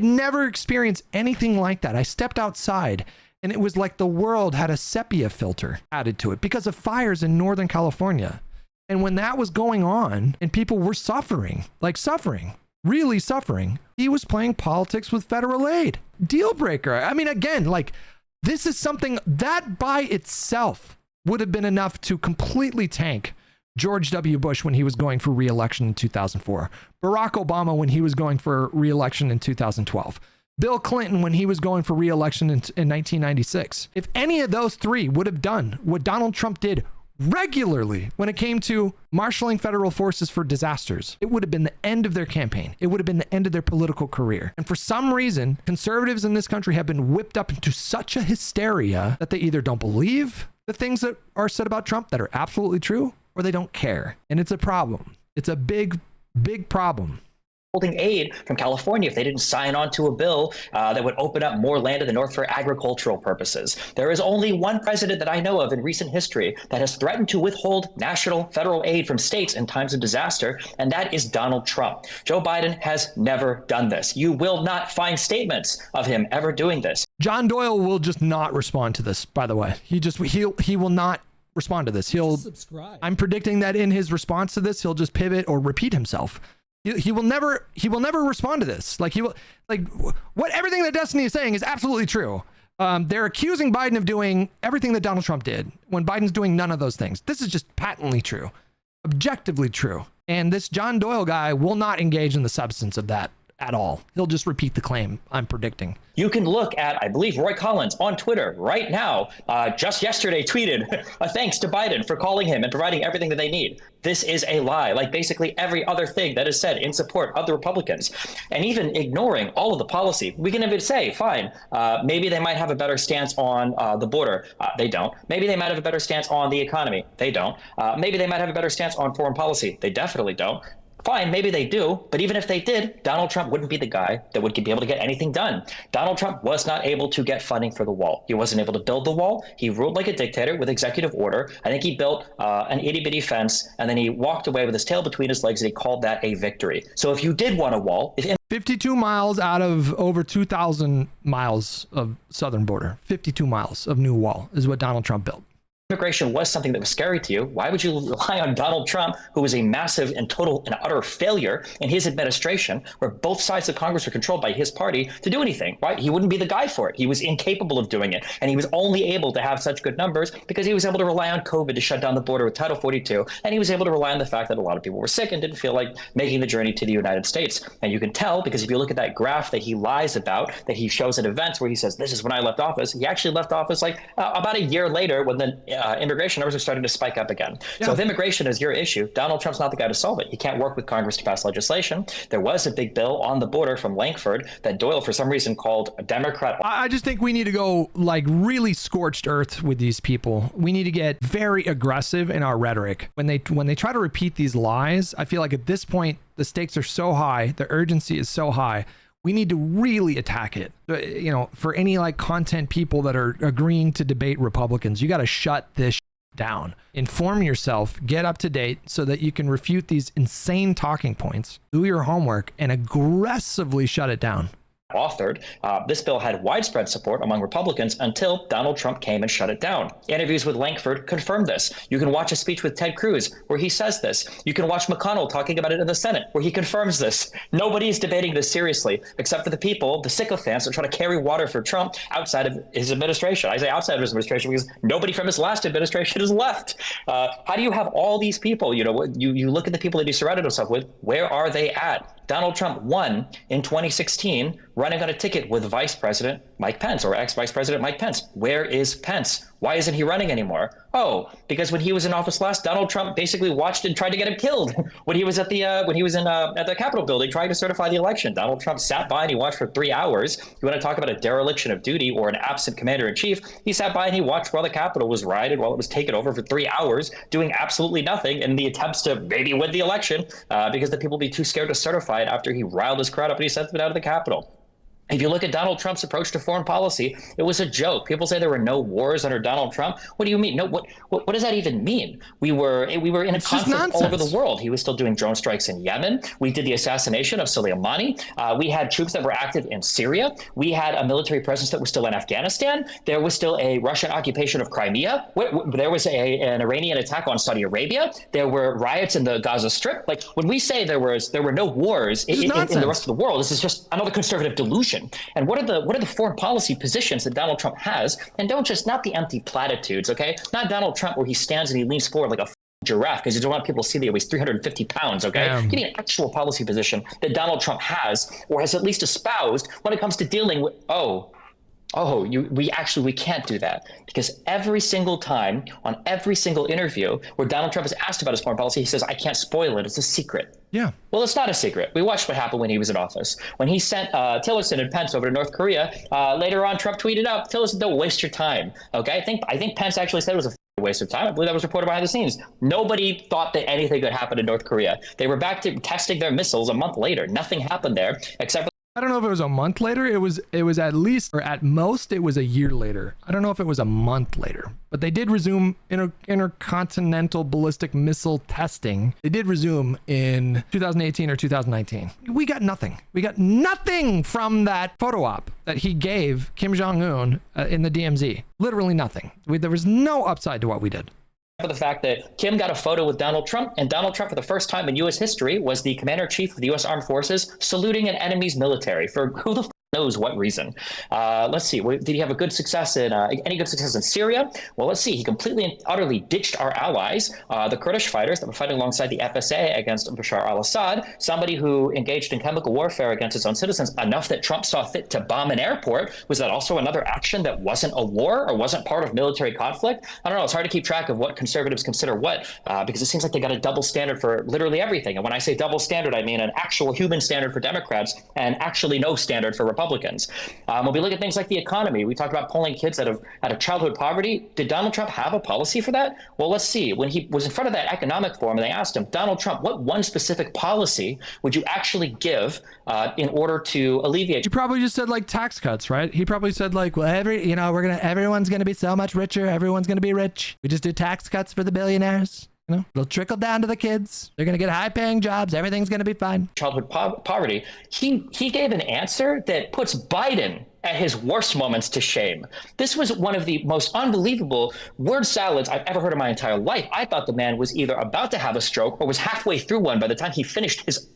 never experienced anything like that. I stepped outside and it was like the world had a sepia filter added to it because of fires in Northern California. And when that was going on and people were suffering, really suffering, he was playing politics with federal aid. Deal breaker. I mean, again, like this is something that by itself would have been enough to completely tank George W. Bush when he was going for re-election in 2004. Barack Obama when he was going for re-election in 2012. Bill Clinton when he was going for re-election in 1996. If any of those three would have done what Donald Trump did regularly when it came to marshaling federal forces for disasters, it would have been the end of their campaign. It would have been the end of their political career. And for some reason, conservatives in this country have been whipped up into such a hysteria that they either don't believe the things that are said about Trump that are absolutely true, or they don't care. And it's a problem. It's a big, big problem. Holding aid from California if they didn't sign on to a bill that would open up more land in the north for agricultural purposes. There is only one president that I know of in recent history that has threatened to withhold national federal aid from states in times of disaster, and that is Donald Trump. Joe Biden has never done this. You will not find statements of him ever doing this. John Doyle will just not respond to this, by the way. He will not respond to this. Subscribe. I'm predicting that in his response to this, he'll just pivot or repeat himself. He will never respond to this. What everything that Destiny is saying is absolutely true. They're accusing Biden of doing everything that Donald Trump did when Biden's doing none of those things. This is just patently true, objectively true. And this John Doyle guy will not engage in the substance of that at all. He'll just repeat the claim I'm predicting. You can look at, I believe, Roy Collins on Twitter right now, just yesterday tweeted a thanks to Biden for calling him and providing everything that they need. This is a lie, like basically every other thing that is said in support of the Republicans. And even ignoring all of the policy, we can even say, fine, maybe they might have a better stance on the border. They don't. Maybe they might have a better stance on the economy. They don't. Maybe they might have a better stance on foreign policy. They definitely don't. Fine, maybe they do, but even if they did, Donald Trump wouldn't be the guy that would be able to get anything done. Donald Trump was not able to get funding for the wall. He wasn't able to build the wall. He ruled like a dictator with executive order. I think he built an itty-bitty fence, and then he walked away with his tail between his legs, and he called that a victory. So if you did want a wall... 52 miles out of over 2,000 miles of southern border, 52 miles of new wall is what Donald Trump built. Immigration was something that was scary to you, why would you rely on Donald Trump, who was a massive and total and utter failure in his administration, where both sides of Congress were controlled by his party, to do anything, right? He wouldn't be the guy for it. He was incapable of doing it. And he was only able to have such good numbers because he was able to rely on COVID to shut down the border with Title 42. And he was able to rely on the fact that a lot of people were sick and didn't feel like making the journey to the United States. And you can tell because if you look at that graph that he lies about, that he shows at events where he says, this is when I left office, he actually left office like about a year later when the immigration numbers are starting to spike up again. Yeah. So if immigration is your issue, Donald Trump's not the guy to solve it. He can't work with Congress to pass legislation. There was a big bill on the border from Langford that Doyle, for some reason, called a Democrat. I just think we need to go like really scorched earth with these people. We need to get very aggressive in our rhetoric. When they try to repeat these lies, I feel like at this point, the stakes are so high, the urgency is so high. We need to really attack it. For any like content people that are agreeing to debate Republicans, you got to shut this down. Inform yourself, get up to date so that you can refute these insane talking points, do your homework, and aggressively shut it down. Authored. This bill had widespread support among Republicans until Donald Trump came and shut it down. Interviews with Langford confirmed this. You can watch a speech with Ted Cruz where he says this. You can watch McConnell talking about it in the Senate where he confirms this. Nobody's debating this seriously except for the people, the sycophants that try to carry water for Trump outside of his administration. I say outside of his administration because nobody from his last administration is left. How do you have all these people? You look at the people that he surrounded himself with. Where are they at? Donald Trump won in 2016 running on a ticket with Vice President Mike Pence or ex-Vice President Mike Pence. Where is Pence? Why isn't he running anymore? Oh, because when he was in office last, Donald Trump basically watched and tried to get him killed when he was at the Capitol building trying to certify the election. Donald Trump sat by and he watched for 3 hours. You want to talk about a dereliction of duty or an absent commander in chief? He sat by and he watched while the Capitol was rioted, while it was taken over for 3 hours, doing absolutely nothing in the attempts to maybe win the election because the people would be too scared to certify it after he riled his crowd up and he sent them out of the Capitol. If you look at Donald Trump's approach to foreign policy, it was a joke. People say there were no wars under Donald Trump. What do you mean? No, what does that even mean? We were in a conflict all over the world. He was still doing drone strikes in Yemen. We did the assassination of Soleimani. We had troops that were active in Syria. We had a military presence that was still in Afghanistan. There was still a Russian occupation of Crimea. There was an Iranian attack on Saudi Arabia. There were riots in the Gaza Strip. Like when we say there were no wars in the rest of the world, this is just another conservative delusion. And what are the foreign policy positions that Donald Trump has? And not the empty platitudes, okay? Not Donald Trump where he stands and he leans forward like a giraffe because you don't want people to see that he weighs 350 pounds, okay? Give me an actual policy position that Donald Trump has or has at least espoused when it comes to dealing with, we can't do that, because every single time on every single interview where Donald Trump is asked about his foreign policy, he says, I can't spoil it. It's a secret. Yeah. Well, it's not a secret. We watched what happened when he was in office. When he sent Tillerson and Pence over to North Korea, later on, Trump tweeted out, Tillerson, don't waste your time. Okay. I think Pence actually said it was a waste of time. I believe that was reported behind the scenes. Nobody thought that anything could happen in North Korea. They were back to testing their missiles a month later. Nothing happened there except for I don't know if it was a month later. It was at least, or at most, it was a year later. I don't know if it was a month later, but they did resume intercontinental ballistic missile testing. They did resume in 2018 or 2019. We got nothing. We got nothing from that photo op that he gave Kim Jong-un in the DMZ. Literally nothing. There was no upside to what we did. For the fact that Kim got a photo with Donald Trump, and Donald Trump, for the first time in U.S. history, was the commander-in-chief of the U.S. Armed Forces saluting an enemy's military for who the knows what reason. Let's see. Did he have a good success in any good success in Syria? Well, let's see. He completely and utterly ditched our allies, the Kurdish fighters that were fighting alongside the FSA against Bashar al-Assad, somebody who engaged in chemical warfare against his own citizens enough that Trump saw fit to bomb an airport. Was that also another action that wasn't a war or wasn't part of military conflict? I don't know. It's hard to keep track of what conservatives consider what, because it seems like they got a double standard for literally everything. And when I say double standard, I mean an actual human standard for Democrats and actually no standard for Republicans. When we look at things like the economy, we talked about pulling kids out of childhood poverty. Did Donald Trump have a policy for that? Well, let's see. When he was in front of that economic forum, and they asked him, Donald Trump, what one specific policy would you actually give in order to alleviate? He probably just said like tax cuts, right? He probably said like, well, everyone's gonna be so much richer. Everyone's gonna be rich. We just do tax cuts for the billionaires. You know, it'll trickle down to the kids. They're going to get high-paying jobs. Everything's going to be fine. Childhood poverty. He gave an answer that puts Biden at his worst moments to shame. This was one of the most unbelievable word salads I've ever heard in my entire life. I thought the man was either about to have a stroke or was halfway through one by the time he finished his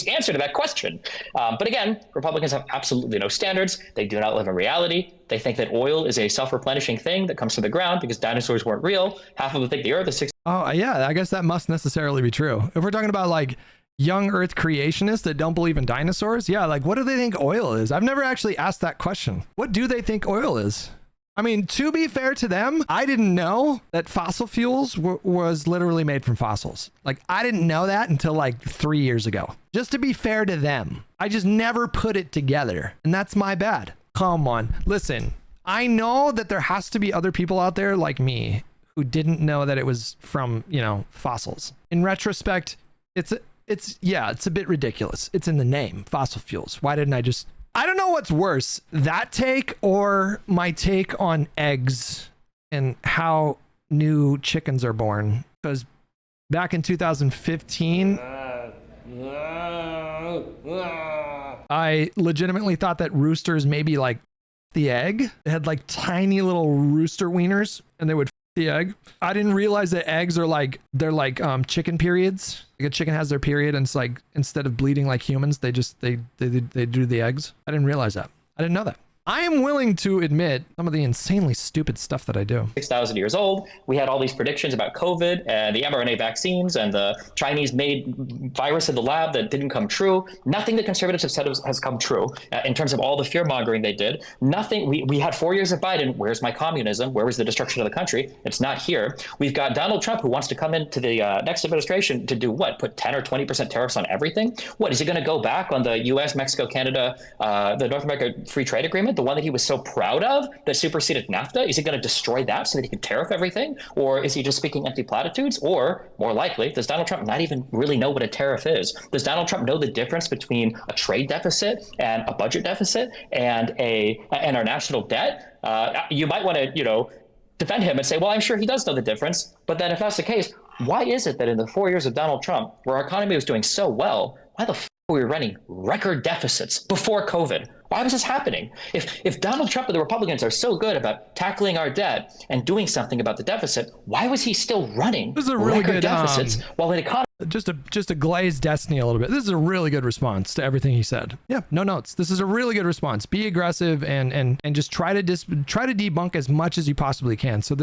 answer to that question. But again, Republicans have absolutely no standards. They do not live in reality. They think that oil is a self-replenishing thing that comes from the ground because dinosaurs weren't real. Half of them think the earth is 6. Oh, yeah. I guess that must necessarily be true. If we're talking about like young earth creationists that don't believe in dinosaurs, yeah, like what do they think oil is? I've never actually asked that question. What do they think oil is? I mean, to be fair to them, I didn't know that fossil fuels was literally made from fossils. Like, I didn't know that until like 3 years ago. Just to be fair to them, I just never put it together. And that's my bad. Come on. Listen, I know that there has to be other people out there like me who didn't know that it was from, fossils. In retrospect, it's a bit ridiculous. It's in the name, fossil fuels. Why didn't I don't know what's worse, that take or my take on eggs and how new chickens are born. Because back in 2015, I legitimately thought that roosters maybe like the egg. They had like tiny little rooster wieners and they would the egg. I didn't realize that eggs are like, they're like chicken periods. Like a chicken has their period and it's like, instead of bleeding like humans, they do the eggs. I didn't realize that. I didn't know that. I am willing to admit some of the insanely stupid stuff that I do. 6,000 years old. We had all these predictions about COVID and the mRNA vaccines and the Chinese-made virus in the lab that didn't come true. Nothing that conservatives have said has come true in terms of all the fear-mongering they did. Nothing. We had 4 years of Biden. Where's my communism? Where was the destruction of the country? It's not here. We've got Donald Trump who wants to come into the next administration to do what? Put 10 or 20% tariffs on everything? What, is he going to go back on the U.S., Mexico, Canada, the North America Free Trade Agreement? The one that he was so proud of that superseded NAFTA? Is he going to destroy that so that he can tariff everything? Or is he just speaking empty platitudes? Or more likely, does Donald Trump not even really know what a tariff is? Does Donald Trump know the difference between a trade deficit and a budget deficit and our national debt? You might want to, defend him and say, well, I'm sure he does know the difference. But then if that's the case, why is it that in the 4 years of Donald Trump, where our economy was doing so well, why the We were running record deficits before COVID. Why was this happening? If Donald Trump and the Republicans are so good about tackling our debt and doing something about the deficit, why was he still running This is a really record good deficits while an economy? Just a glazed Destiny a little bit. This is a really good response to everything he said. Yeah, no notes. This is a really good response. Be aggressive and just try to debunk as much as you possibly can. So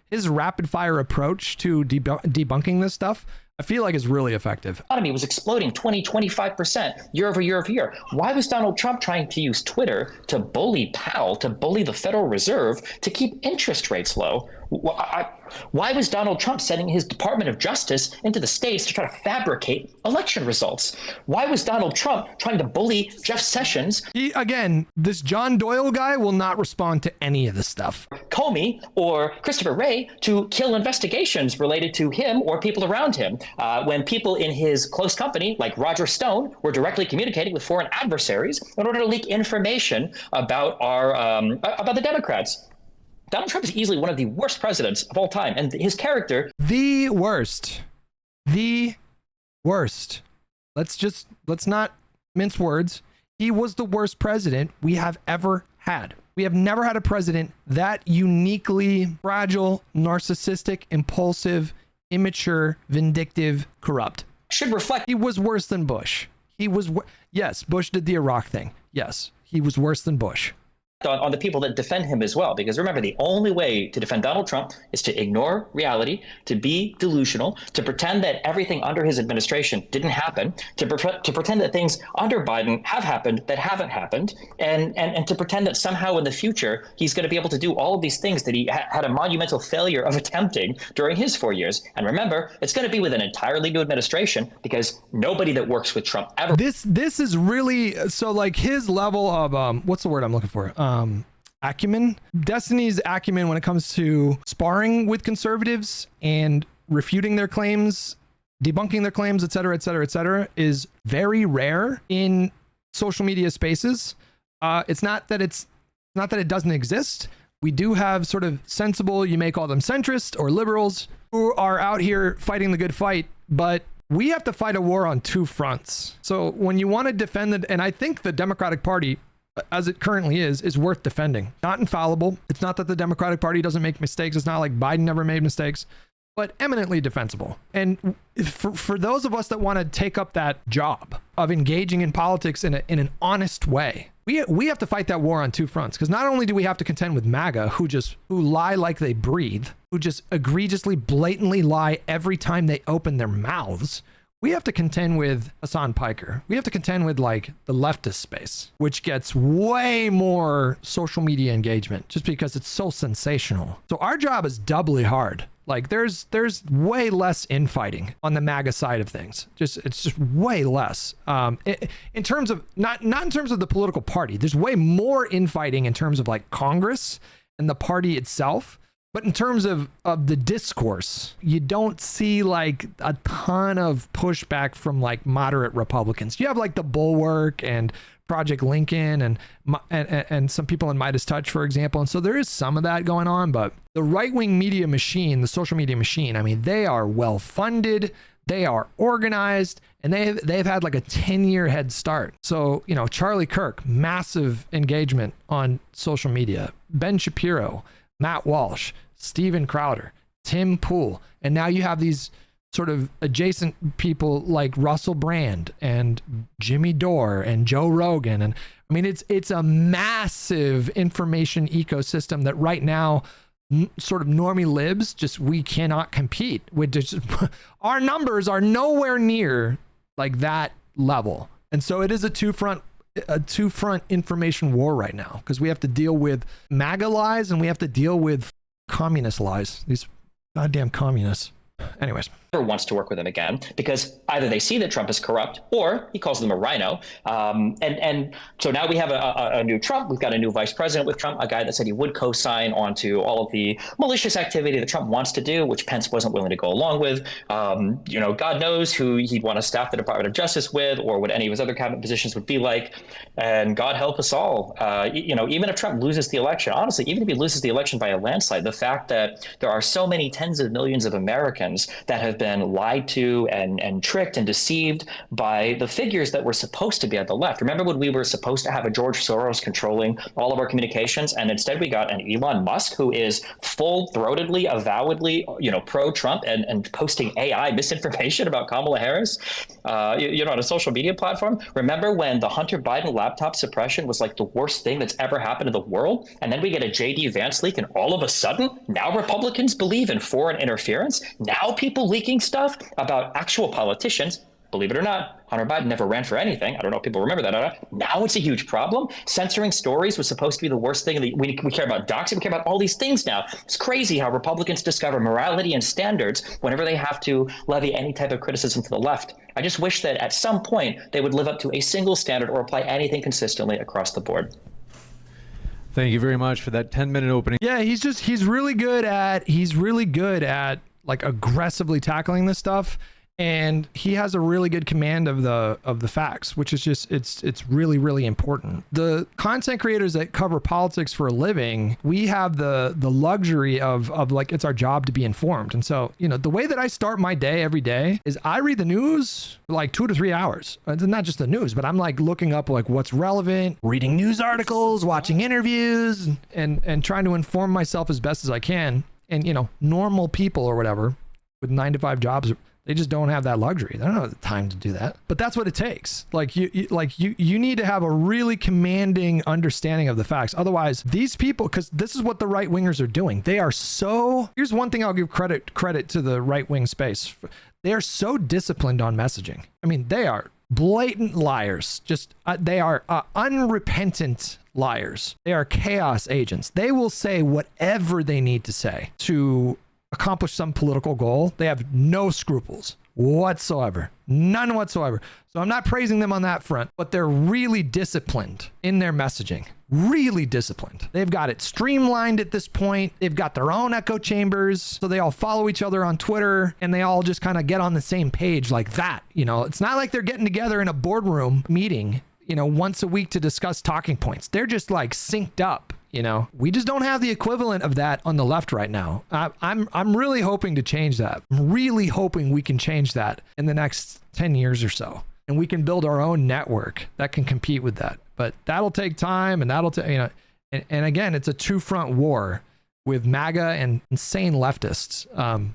his rapid fire approach to debunking this stuff, I feel like is really effective. Economy was exploding 25% year over year. Why was Donald Trump trying to use Twitter to bully Powell, to bully the Federal Reserve, to keep interest rates low? Why was Donald Trump sending his Department of Justice into the states to try to fabricate election results? Why was Donald Trump trying to bully Jeff Sessions? Again, this John Doyle guy will not respond to any of this stuff. Comey or Christopher Wray to kill investigations related to him or people around him, when people in his close company, like Roger Stone, were directly communicating with foreign adversaries in order to leak information about about the Democrats. Donald Trump is easily one of the worst presidents of all time, and his character. The worst. Let's not mince words. He was the worst president we have ever had. We have never had a president that uniquely fragile, narcissistic, impulsive, immature, vindictive, corrupt. Should reflect. He was worse than Bush. Yes, Bush did the Iraq thing. Yes, he was worse than Bush. On the people that defend him as well. Because remember, the only way to defend Donald Trump is to ignore reality, to be delusional, to pretend that everything under his administration didn't happen, to pretend that things under Biden have happened that haven't happened, and to pretend that somehow in the future he's going to be able to do all of these things that he had a monumental failure of attempting during his 4 years. And remember, it's going to be with an entirely new administration, because nobody that works with Trump ever. This is really, so like his level of what's the word I'm looking for? Acumen. Destiny's acumen when it comes to sparring with conservatives and refuting their claims, debunking their claims, et cetera, is very rare in social media spaces. It's not that it doesn't exist. We do have sort of sensible, you may call them centrist or liberals, who are out here fighting the good fight, but we have to fight a war on two fronts. So when you want to defend it, and I think the Democratic Party, as it currently is worth defending. Not infallible. It's not that the Democratic Party doesn't make mistakes. It's not like Biden never made mistakes, but eminently defensible. And for those of us that want to take up that job of engaging in politics in an honest way, we have to fight that war on two fronts. Because not only do we have to contend with MAGA, who lie like they breathe, who just egregiously, blatantly lie every time they open their mouths, we have to contend with Hassan Piker. We have to contend with like the leftist space, which gets way more social media engagement just because it's so sensational. So our job is doubly hard. Like there's way less infighting on the MAGA side of things. It's just way less. In terms of not in terms of the political party. There's way more infighting in terms of like Congress and the party itself. But in terms of the discourse, you don't see like a ton of pushback from like moderate Republicans. You have like the Bulwark and Project Lincoln and some people in Midas Touch, for example. And so there is some of that going on, but the right-wing media machine, the social media machine, I mean, they are well-funded, they are organized, and they've had like a 10-year head start. So, you know, Charlie Kirk, massive engagement on social media. Ben Shapiro, Matt Walsh, Steven Crowder, Tim Pool, and now you have these sort of adjacent people like Russell Brand and Jimmy Dore and Joe Rogan. And I mean, it's a massive information ecosystem that right now sort of normie libs, we cannot compete with. Our numbers are nowhere near like that level. And so it is a two-front information war right now, because we have to deal with MAGA lies and we have to deal with communist lies. These goddamn communists. Anyways. Wants to work with him again, because either they see that Trump is corrupt or he calls them a rhino. And so now we have a new Trump. We've got a new vice president with Trump, a guy that said he would co-sign onto all of the malicious activity that Trump wants to do, which Pence wasn't willing to go along with. You know, God knows who he'd want to staff the Department of Justice with, or what any of his other cabinet positions would be like. And God help us all. You know, even if Trump loses the election, honestly, even if he loses the election by a landslide, the fact that there are so many tens of millions of Americans Republicans that have been lied to and tricked and deceived by the figures that were supposed to be at the left. Remember when we were supposed to have a George Soros controlling all of our communications, and instead we got an Elon Musk who is full-throatedly, avowedly, pro-Trump and posting AI misinformation about Kamala Harris, on a social media platform. Remember when the Hunter Biden laptop suppression was like the worst thing that's ever happened to the world, and then we get a JD Vance leak, and all of a sudden now Republicans believe in foreign interference? Now people leaking stuff about actual politicians. Believe it or not, Hunter Biden never ran for anything. I don't know if people remember that or not. Now it's a huge problem. Censoring stories was supposed to be the worst thing. We care about doxing. We care about all these things now. It's crazy how Republicans discover morality and standards whenever they have to levy any type of criticism to the left. I just wish that at some point they would live up to a single standard or apply anything consistently across the board. Thank you very much for that 10-minute opening. Yeah, he's really good at like aggressively tackling this stuff. And he has a really good command of the facts, which is just it's really, really important. The content creators that cover politics for a living, we have the luxury of like, it's our job to be informed. And so, the way that I start my day every day is I read the news for like 2 to 3 hours. It's not just the news, but I'm like looking up like what's relevant, reading news articles, watching interviews, and trying to inform myself as best as I can. And normal people or whatever with 9-to-5 jobs, they just don't have that luxury. They don't have the time to do that. But that's what it takes. Like you need to have a really commanding understanding of the facts. Otherwise, these people, because this is what the right wingers are doing. They are so. Here's one thing I'll give credit to the right wing space. They are so disciplined on messaging. I mean, they are blatant liars. Just they are unrepentant liars. They are chaos agents. They will say whatever they need to say to accomplish some political goal. They have no scruples whatsoever, none whatsoever. So I'm not praising them on that front, but they're really disciplined in their messaging, really disciplined. They've got it streamlined at this point. They've got their own echo chambers. So they all follow each other on Twitter and they all just kind of get on the same page like that. It's not like they're getting together in a boardroom meeting, once a week to discuss talking points. They're just like synced up. We just don't have the equivalent of that on the left right now. I'm really hoping to change that. I'm really hoping we can change that in the next 10 years or so. And we can build our own network that can compete with that. But that'll take time, and that'll take, and again, it's a two-front war with MAGA and insane leftists. So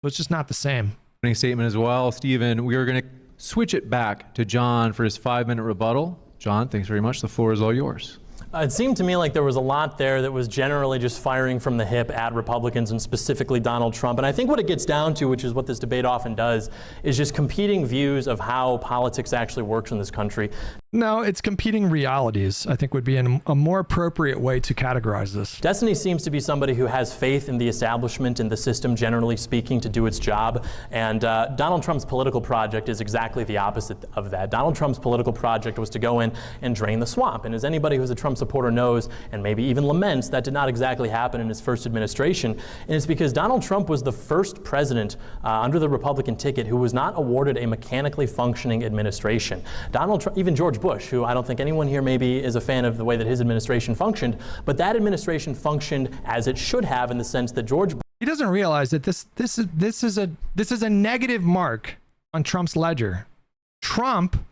it's just not the same. Opening statement as well, Stephen. We are going to switch it back to John for his 5-minute rebuttal. John, thanks very much. The floor is all yours. It seemed to me like there was a lot there that was generally just firing from the hip at Republicans and specifically Donald Trump. And I think what it gets down to, which is what this debate often does, is just competing views of how politics actually works in this country. No, it's competing realities, I think would be a more appropriate way to categorize this. Destiny seems to be somebody who has faith in the establishment and the system, generally speaking, to do its job. And Donald Trump's political project is exactly the opposite of that. Donald Trump's political project was to go in and drain the swamp. And as anybody who's a Trump supporter knows, and maybe even laments, that did not exactly happen in his first administration. And it's because Donald Trump was the first president under the Republican ticket who was not awarded a mechanically functioning administration. Donald Trump, even George Bush, who I don't think anyone here maybe is a fan of the way that his administration functioned, but that administration functioned as it should have, in the sense that George Bush. He doesn't realize that this is a negative mark on Trump's ledger. Trump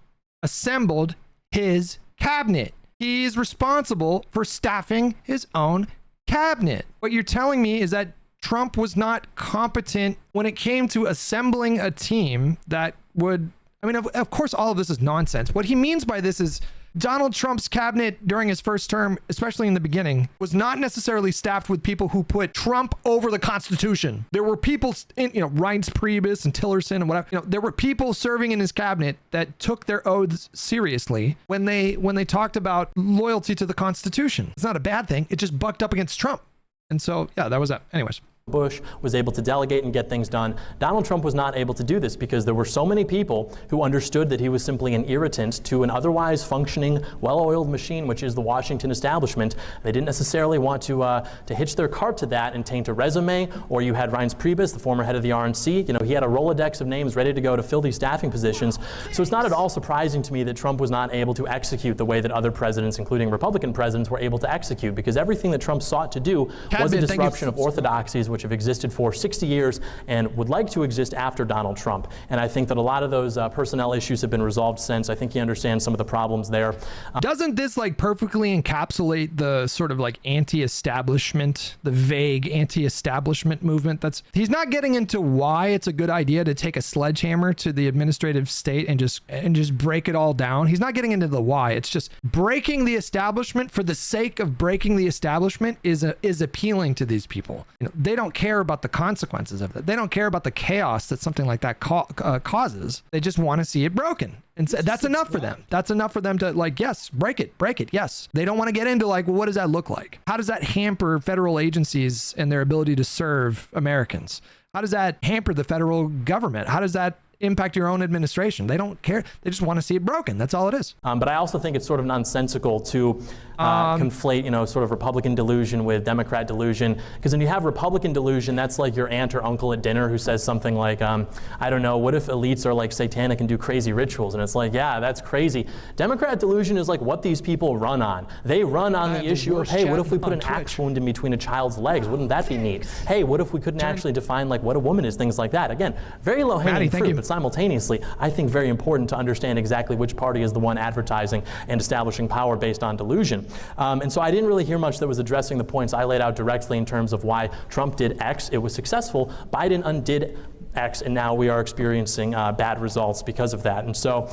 assembled his cabinet. He is responsible for staffing his own cabinet. What you're telling me is that Trump was not competent when it came to assembling a team that would, of course, all of this is nonsense. What he means by this is Donald Trump's cabinet during his first term, especially in the beginning, was not necessarily staffed with people who put Trump over the Constitution. There were people in, Reince Priebus and Tillerson and whatever. There were people serving in his cabinet that took their oaths seriously when they talked about loyalty to the Constitution. It's not a bad thing. It just bucked up against Trump. And so, yeah, that was that. Anyways. Bush was able to delegate and get things done. Donald Trump was not able to do this because there were so many people who understood that he was simply an irritant to an otherwise functioning, well-oiled machine, which is the Washington establishment. They didn't necessarily want to hitch their cart to that and taint a resume. Or you had Reince Priebus, the former head of the RNC. He had a Rolodex of names ready to go to fill these staffing positions. So it's not at all surprising to me that Trump was not able to execute the way that other presidents, including Republican presidents, were able to execute, because everything that Trump sought to do was a disruption of orthodoxies, which which have existed for 60 years and would like to exist after Donald Trump. And I think that a lot of those personnel issues have been resolved since. I think he understands some of the problems there. Doesn't this like perfectly encapsulate the sort of like anti-establishment, the vague anti-establishment movement? He's not getting into why it's a good idea to take a sledgehammer to the administrative state and just break it all down. He's not getting into the why. It's just breaking the establishment for the sake of breaking the establishment is appealing to these people. They don't care about the consequences of it. They don't care about the chaos that something like that causes. They just want to see it broken. And so that's enough for them. That's enough for them to like, yes, break it. Yes. They don't want to get into like, well, what does that look like? How does that hamper federal agencies and their ability to serve Americans? How does that hamper the federal government? How does that impact your own administration? They don't care. They just want to see it broken. That's all it is. But I also think it's sort of nonsensical to conflate, sort of Republican delusion with Democrat delusion. Because when you have Republican delusion, that's like your aunt or uncle at dinner who says something like, I don't know, what if elites are like satanic and do crazy rituals? And it's like, yeah, that's crazy. Democrat delusion is like what these people run on. They run on the issue of, hey, what if we put an axe wound in between a child's legs? Wouldn't that be neat? Hey, what if we couldn't actually define like what a woman is? Things like that. Again, very low hanging fruit, but simultaneously, I think very important to understand exactly which party is the one advertising and establishing power based on delusion. And so I didn't really hear much that was addressing the points I laid out directly in terms of why Trump did X. It was successful. Biden undid X, and now we are experiencing bad results because of that. And so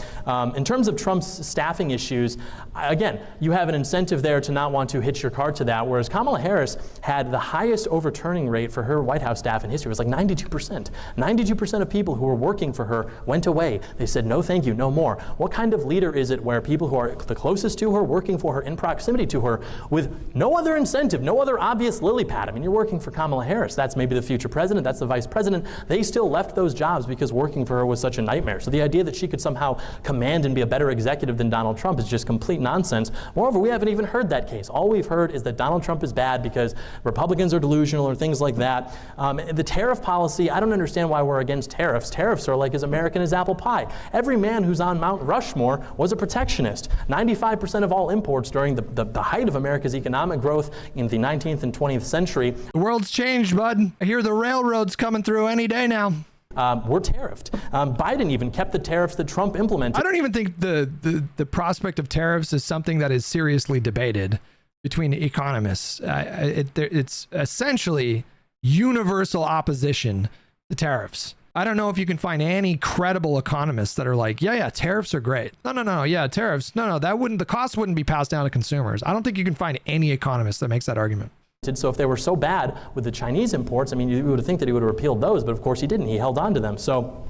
in terms of Trump's staffing issues, again, you have an incentive there to not want to hitch your cart to that, whereas Kamala Harris had the highest overturning rate for her White House staff in history. It was like 92%. 92% of people who were working for her went away. They said, no, thank you, no more. What kind of leader is it where people who are the closest to her, working for her, in proximity to her, with no other incentive, no other obvious lily pad? I mean, you're working for Kamala Harris. That's maybe the future president. That's the vice president. They still left those jobs because working for her was such a nightmare. So the idea that she could somehow command and be a better executive than Donald Trump is just complete nonsense. Moreover, we haven't even heard that case. All we've heard is that Donald Trump is bad because Republicans are delusional or things like that. The tariff policy, I don't understand why we're against tariffs. Tariffs are like as American as apple pie. Every man who's on Mount Rushmore was a protectionist. 95% of all imports during the height of America's economic growth in the 19th and 20th century. The world's changed, bud. I hear the railroads coming through any day now. We're tariffed. Biden even kept the tariffs that Trump implemented. I don't even think the prospect of tariffs is something that is seriously debated between economists. It's essentially universal opposition to tariffs. I don't know if you can find any credible economists that are like, yeah, tariffs are great. No, yeah, tariffs. No, the cost wouldn't be passed down to consumers. I don't think you can find any economist that makes that argument. So if they were so bad with the Chinese imports, I mean, you would think that he would have repealed those, but of course he didn't. He held on to them. So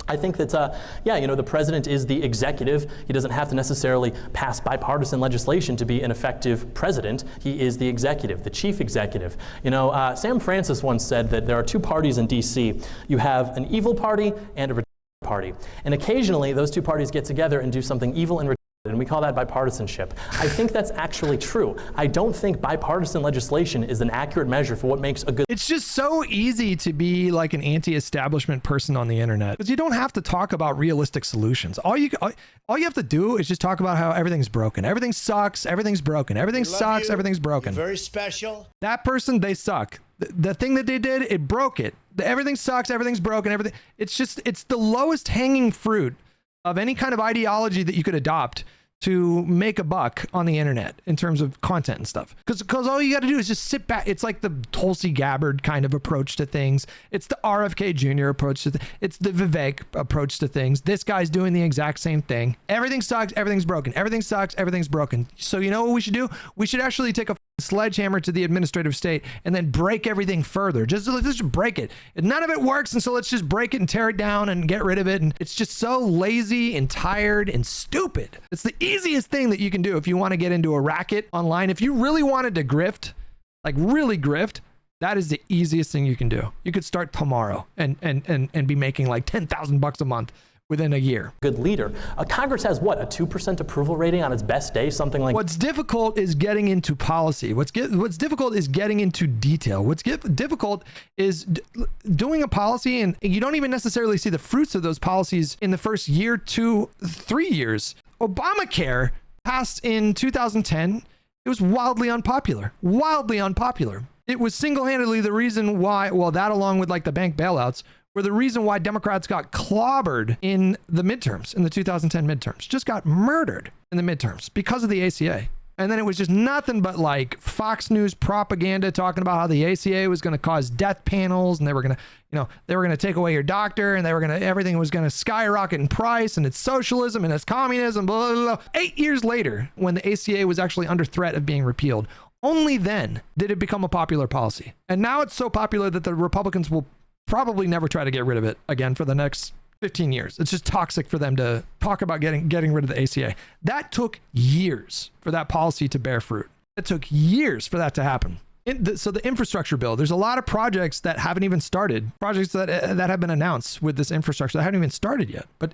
I think that, the president is the executive. He doesn't have to necessarily pass bipartisan legislation to be an effective president. He is the executive, the chief executive. Sam Francis once said that there are two parties in D.C. You have an evil party and a retarded party. And occasionally those two parties get together and do something evil and retarded. And we call that bipartisanship. I think that's actually true. I don't think bipartisan legislation is an accurate measure for what makes a good. It's just so easy to be like an anti-establishment person on the internet because you don't have to talk about realistic solutions. All you have to do is just talk about how everything's broken. Everything sucks. Everything's broken. Everything sucks. Everything's broken. You're very special. That person, they suck. The thing that they did, it broke it. Everything sucks. Everything's broken. Everything. It's the lowest hanging fruit of any kind of ideology that you could adopt to make a buck on the internet in terms of content and stuff. Because all you got to do is just sit back. It's like the Tulsi Gabbard kind of approach to things. It's the RFK Jr. approach to it's the Vivek approach to things. This guy's doing the exact same thing. Everything sucks. Everything's broken. Everything sucks. Everything's broken. So you know what we should do? We should actually take a sledgehammer to the administrative state and then break everything further. Let's just break it. None of it works, and so let's just break it and tear it down and get rid of it. And it's just so lazy and tired and stupid. It's the easiest thing that you can do if you want to get into a racket online. If you really wanted to grift, like really grift, that is the easiest thing you can do. You could start tomorrow and be making like $10,000 a month within a year. Good leader. Congress has what, a 2% approval rating on its best day, something like. What's difficult is getting into policy. What's difficult is getting into detail. What's difficult is doing a policy and you don't even necessarily see the fruits of those policies in the first year, 2, 3 years. Obamacare passed in 2010. It was wildly unpopular. It was single-handedly the reason why, well, that along with like the bank bailouts, were the reason why Democrats got clobbered in the midterms, in the 2010 midterms, just got murdered in the midterms because of the ACA. And then it was just nothing but like Fox News propaganda talking about how the ACA was going to cause death panels, and they were going to, they were going to take away your doctor, and everything was going to skyrocket in price, and it's socialism and it's communism, blah, blah, blah. 8 years later, when the ACA was actually under threat of being repealed, only then did it become a popular policy. And now it's so popular that the Republicans will probably never try to get rid of it again for the next 15 years. It's just toxic for them to talk about getting rid of the ACA. That took years for that policy to bear fruit. It took years for that to happen. So the infrastructure bill, there's a lot of projects that haven't even started, projects that have been announced with this infrastructure that haven't even started yet. But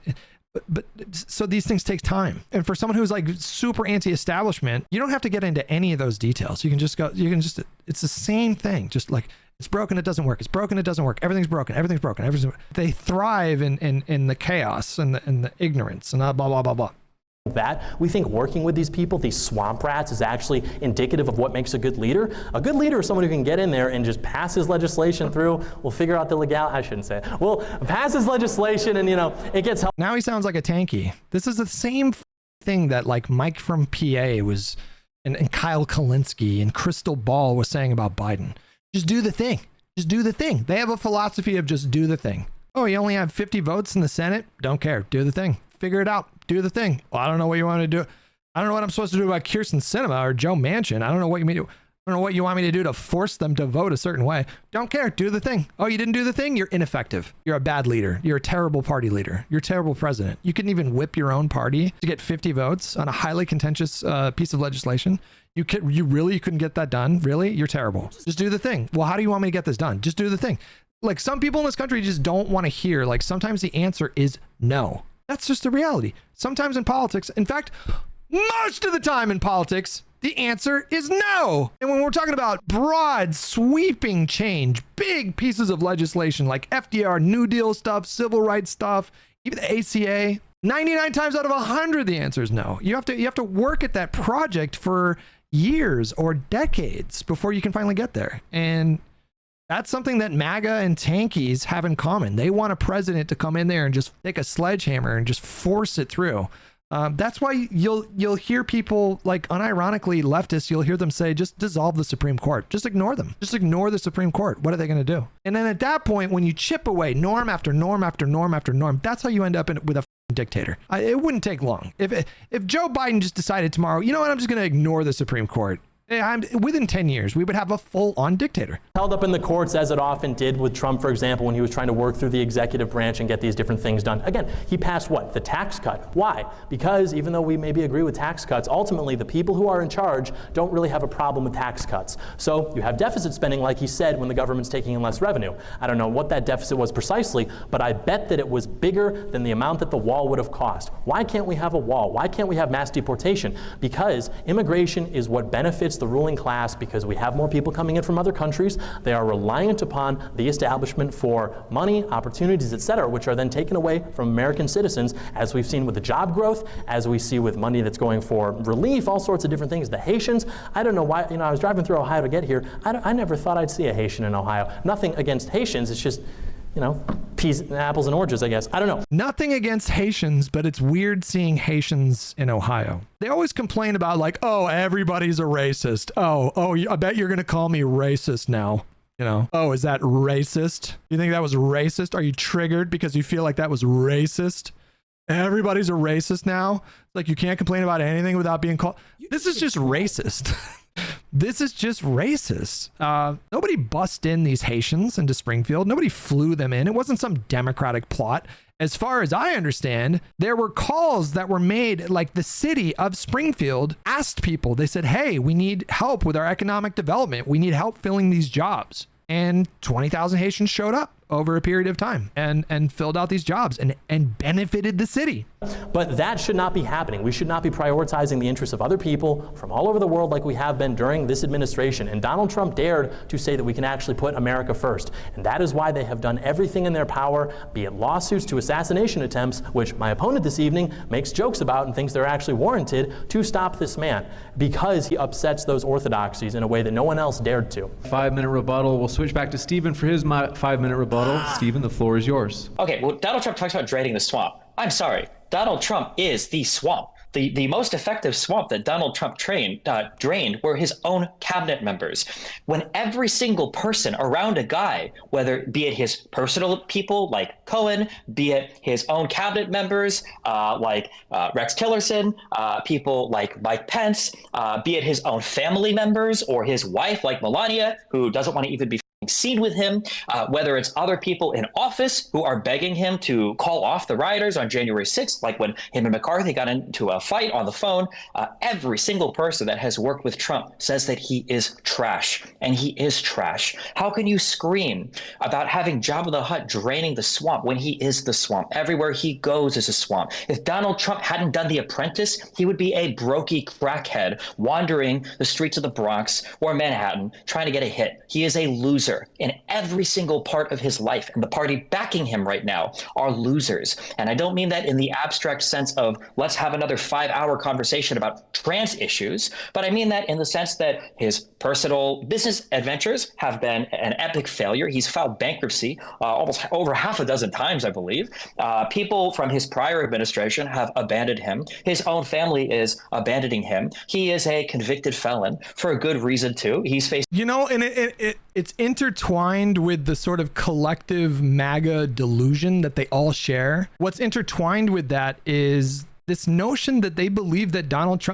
so these things take time. And for someone who's like super anti-establishment, you don't have to get into any of those details. It's the same thing. Just like, it's broken, it doesn't work. It's broken, it doesn't work. Everything's broken. Everything's broken. They thrive in the chaos and the ignorance and blah, blah, blah, blah. That we think working with these people, these swamp rats, is actually indicative of what makes a good leader. A good leader is someone who can get in there and just pass his legislation through. We'll figure out the legality. I shouldn't say it. We'll pass his legislation, and it gets help. Now he sounds like a tanky. This is the same thing that like Mike from PA was, and Kyle Kalinske and Crystal Ball was saying about Biden. Just do the thing. Just do the thing. They have a philosophy of just do the thing. Oh, you only have 50 votes in the Senate? Don't care. Do the thing. Figure it out. Do the thing. Well, I don't know what you want to do. I don't know what I'm supposed to do about Kirsten Sinema or Joe Manchin. I don't know what you mean. I don't know what you want me to do to force them to vote a certain way. Don't care. Do the thing. Oh, you didn't do the thing? You're ineffective. You're a bad leader. You're a terrible party leader. You're a terrible president. You couldn't even whip your own party to get 50 votes on a highly contentious piece of legislation. You couldn't get that done? Really? You're terrible. Just do the thing. Well, how do you want me to get this done? Just do the thing. Like, some people in this country just don't want to hear, like, sometimes the answer is no. That's just the reality. Sometimes in politics, in fact, most of the time in politics, the answer is no. And when we're talking about broad, sweeping change, big pieces of legislation like FDR, New Deal stuff, civil rights stuff, even the ACA, 99 times out of 100, the answer is no. You have to work at that project for years or decades before you can finally get there. And that's something that MAGA and tankies have in common. They want a president to come in there and just take a sledgehammer and just force it through. That's why you'll hear people, like, unironically leftists, you'll hear them say, just dissolve the Supreme Court. Just ignore them. Just ignore the Supreme Court. What are they going to do? And then at that point, when you chip away norm after norm after norm after norm, that's how you end up with a dictator. It wouldn't take long. If Joe Biden just decided tomorrow, you know what, I'm just going to ignore the Supreme Court, within 10 years, we would have a full-on dictator. Held up in the courts, as it often did with Trump, for example, when he was trying to work through the executive branch and get these different things done. Again, he passed what? The tax cut. Why? Because even though we maybe agree with tax cuts, ultimately the people who are in charge don't really have a problem with tax cuts. So you have deficit spending, like he said, when the government's taking in less revenue. I don't know what that deficit was precisely, but I bet that it was bigger than the amount that the wall would have cost. Why can't we have a wall? Why can't we have mass deportation? Because immigration is what benefits the ruling class, because we have more people coming in from other countries. They are reliant upon the establishment for money, opportunities, etc., which are then taken away from American citizens, as we've seen with the job growth, as we see with money that's going for relief, all sorts of different things. The Haitians, I don't know why, I was driving through Ohio to get here. I never thought I'd see a Haitian in Ohio. Nothing against Haitians, it's just, peas, apples and oranges, I guess. I don't know. Nothing against Haitians, but it's weird seeing Haitians in Ohio. They always complain about, like, oh, everybody's a racist. Oh, I bet you're going to call me racist now. Oh, is that racist? You think that was racist? Are you triggered because you feel like that was racist? Everybody's a racist now? Like, you can't complain about anything without being called. This is just racist. This is just racist. Nobody bussed in these Haitians into Springfield. Nobody flew them in. It wasn't some Democratic plot. As far as I understand, there were calls that were made, like the city of Springfield asked people, they said, hey, we need help with our economic development. We need help filling these jobs. And 20,000 Haitians showed up. over a period of time and filled out these jobs and benefited the city. But that should not be happening. We should not be prioritizing the interests of other people from all over the world like we have been during this administration. And Donald Trump dared to say that we can actually put America first. And that is why they have done everything in their power, be it lawsuits to assassination attempts, which my opponent this evening makes jokes about and thinks they're actually warranted, to stop this man because he upsets those orthodoxies in a way that no one else dared to. 5-minute rebuttal. We'll switch back to Stephen for his 5-minute rebuttal. Stephen, the floor is yours. Okay, well, Donald Trump talks about draining the swamp. I'm sorry. Donald Trump is the swamp. The most effective swamp that Donald Trump drained were his own cabinet members. When every single person around a guy, whether be it his personal people like Cohen, be it his own cabinet members like Rex Tillerson, people like Mike Pence, be it his own family members or his wife like Melania, who doesn't want to even be seen with him, whether it's other people in office who are begging him to call off the rioters on January 6th, like when him and McCarthy got into a fight on the phone. Every single person that has worked with Trump says that he is trash, and he is trash. How can you scream about having Jabba the Hutt draining the swamp when he is the swamp? Everywhere he goes is a swamp. If Donald Trump hadn't done The Apprentice, he would be a brokey crackhead wandering the streets of the Bronx or Manhattan trying to get a hit. He is a loser in every single part of his life, and the party backing him right now are losers. And I don't mean that in the abstract sense of let's have another 5-hour conversation about trans issues, but I mean that in the sense that his personal business adventures have been an epic failure. He's filed bankruptcy almost over half a dozen times, I believe. People from his prior administration have abandoned him. His own family is abandoning him. He is a convicted felon for a good reason too. He's faced, And it's intertwined with the sort of collective MAGA delusion that they all share. What's intertwined with that is this notion that they believe that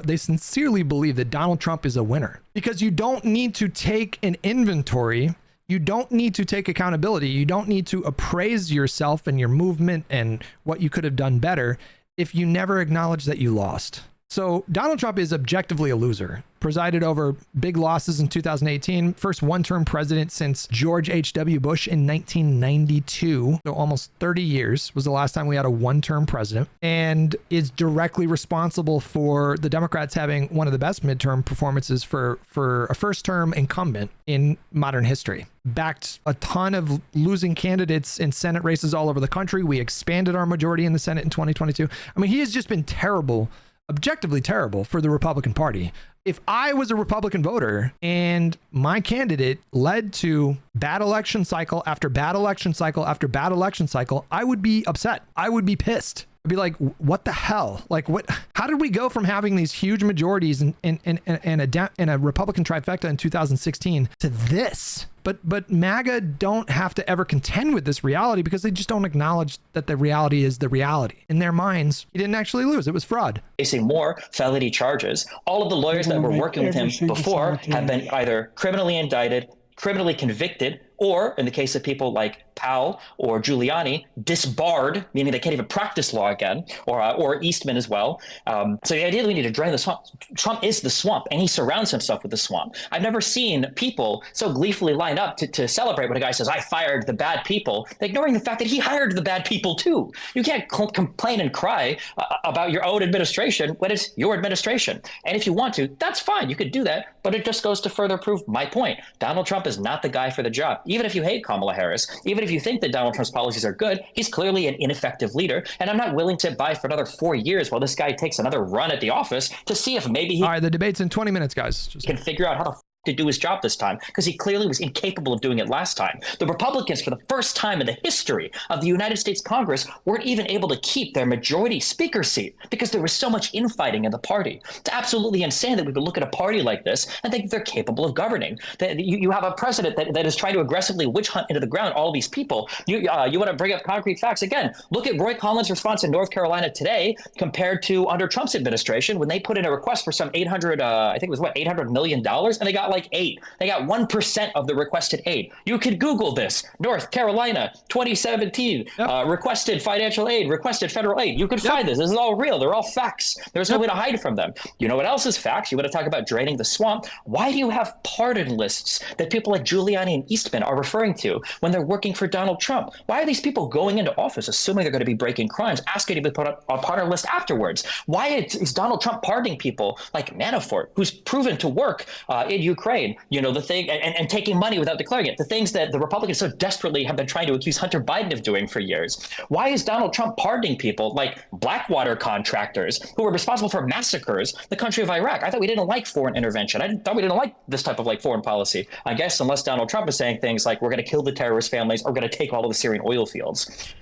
they sincerely believe that Donald Trump is a winner, because you don't need to take an inventory. You don't need to take accountability. You don't need to appraise yourself and your movement and what you could have done better if you never acknowledge that you lost. So Donald Trump is objectively a loser. Presided over big losses in 2018, first one-term president since George H.W. Bush in 1992. So almost 30 years was the last time we had a one-term president, and is directly responsible for the Democrats having one of the best midterm performances for a first-term incumbent in modern history. Backed a ton of losing candidates in Senate races all over the country. We expanded our majority in the Senate in 2022. I mean, he has just been terrible, objectively terrible for the Republican Party. If I was a Republican voter and my candidate led to bad election cycle after bad election cycle after bad election cycle, I would be upset. I would be pissed. I'd be like, what the hell? Like, what? How did we go from having these huge majorities in a Republican trifecta in 2016 to this? But MAGA don't have to ever contend with this reality because they just don't acknowledge that the reality is the reality. In their minds, he didn't actually lose. It was fraud. Facing more felony charges. All of the lawyers that were working with him before have been either criminally indicted, criminally convicted, or in the case of people like Powell or Giuliani, disbarred, meaning they can't even practice law again, or Eastman as well. So the idea that we need to drain the swamp. Trump is the swamp, and he surrounds himself with the swamp. I've never seen people so gleefully line up to celebrate when a guy says, I fired the bad people, ignoring the fact that he hired the bad people too. You can't complain and cry about your own administration when it's your administration. And if you want to, that's fine. You could do that, but it just goes to further prove my point. Donald Trump is not the guy for the job. Even if you hate Kamala Harris, even if you think that Donald Trump's policies are good, he's clearly an ineffective leader. And I'm not willing to buy for another 4 years while this guy takes another run at the office to see if maybe he All right, the debate's in 20 minutes, guys. can figure out how to to do his job this time, because he clearly was incapable of doing it last time. The Republicans, for the first time in the history of the United States Congress, weren't even able to keep their majority speaker seat because there was so much infighting in the party. It's absolutely insane that we could look at a party like this and think they're capable of governing. That you have a president that is trying to aggressively witch hunt into the ground all these people. You want to bring up concrete facts. Again, look at Roy Collins' response in North Carolina today compared to under Trump's administration when they put in a request for some $800 million, and they got like 8. They got 1% of the requested aid. You could Google this. North Carolina, 2017, requested financial aid, requested federal aid. You could find this. This is all real. They're all facts. There's no way to hide from them. You know what else is facts? You want to talk about draining the swamp? Why do you have pardon lists that people like Giuliani and Eastman are referring to when they're working for Donald Trump? Why are these people going into office assuming they're going to be breaking crimes, asking to be put on a pardon list afterwards? Why is Donald Trump pardoning people like Manafort, who's proven to work in Ukraine, you know, the thing, and taking money without declaring it, the things that the Republicans so desperately have been trying to accuse Hunter Biden of doing for years? Why is Donald Trump pardoning people like Blackwater contractors who were responsible for massacres in the country of Iraq? I thought we didn't like foreign intervention. I thought we didn't like this type of like foreign policy. I guess unless Donald Trump is saying things like we're going to kill the terrorist families or we're going to take all of the Syrian oil fields.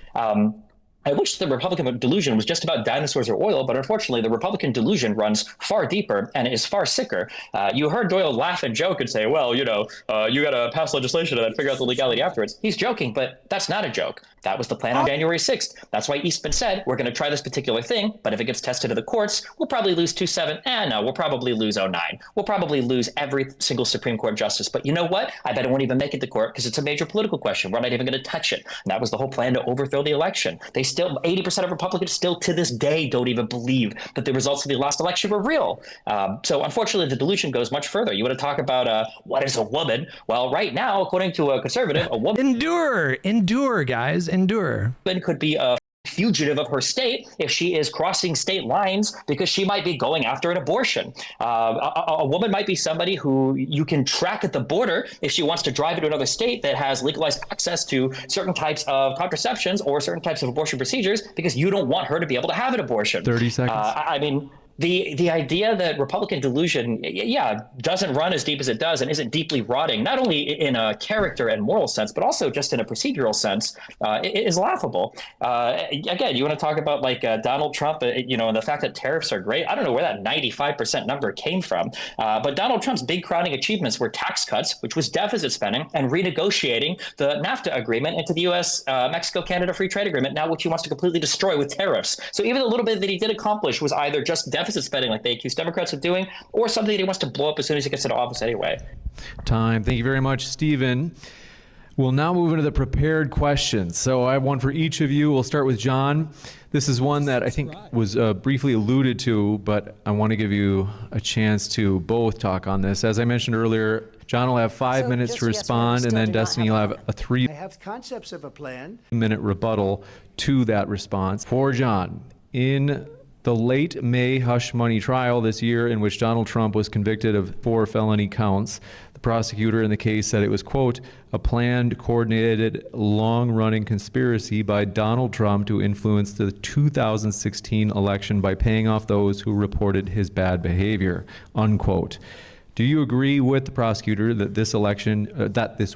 I wish the Republican delusion was just about dinosaurs or oil, but unfortunately, the Republican delusion runs far deeper and is far sicker. You heard Doyle laugh and joke and say, well, you know, you got to pass legislation and then figure out the legality afterwards. He's joking, but that's not a joke. That was the plan on January 6th. That's why Eastman said, we're going to try this particular thing, but if it gets tested to the courts, we'll probably lose 2-7. No, we'll probably lose 0-9. We'll probably lose every single Supreme Court justice. But you know what? I bet it won't even make it to court because it's a major political question. We're not even going to touch it. And that was the whole plan to overthrow the election. They still, 80% of Republicans still to this day don't even believe that the results of the last election were real. So unfortunately, the delusion goes much further. You want to talk about what is a woman? Well, right now, according to a conservative, a woman... Endure, guys, endure. Could be a fugitive of her state if she is crossing state lines because she might be going after an abortion. A woman might be somebody who you can track at the border if she wants to drive into another state that has legalized access to certain types of contraceptions or certain types of abortion procedures because you don't want her to be able to have an abortion. 30 seconds. I mean, the idea that Republican delusion, doesn't run as deep as it does and isn't deeply rotting, not only in a character and moral sense, but also just in a procedural sense, is laughable. Again, you want to talk about like Donald Trump, and the fact that tariffs are great. I don't know where that 95% number came from, but Donald Trump's big crowning achievements were tax cuts, which was deficit spending, and renegotiating the NAFTA agreement into the U.S. Mexico-Canada free trade agreement, now which he wants to completely destroy with tariffs. So even the little bit that he did accomplish was either just deficit spending like they accuse Democrats of doing, or something that he wants to blow up as soon as he gets into office anyway. Time. Thank you very much, Stephen. We'll now move into the prepared questions. So I have one for each of you. We'll start with John. This is one that I think was briefly alluded to, but I want to give you a chance to both talk on this. As I mentioned earlier, John will have 5 minutes to respond, and then Destiny will have a 3 I have concepts of a plan. minute rebuttal to that response. For John, in the late May hush money trial this year, in which Donald Trump was convicted of 4 felony counts, the prosecutor in the case said it was, quote, a planned, coordinated, long-running conspiracy by Donald Trump to influence the 2016 election by paying off those who reported his bad behavior, unquote. Do you agree with the prosecutor that this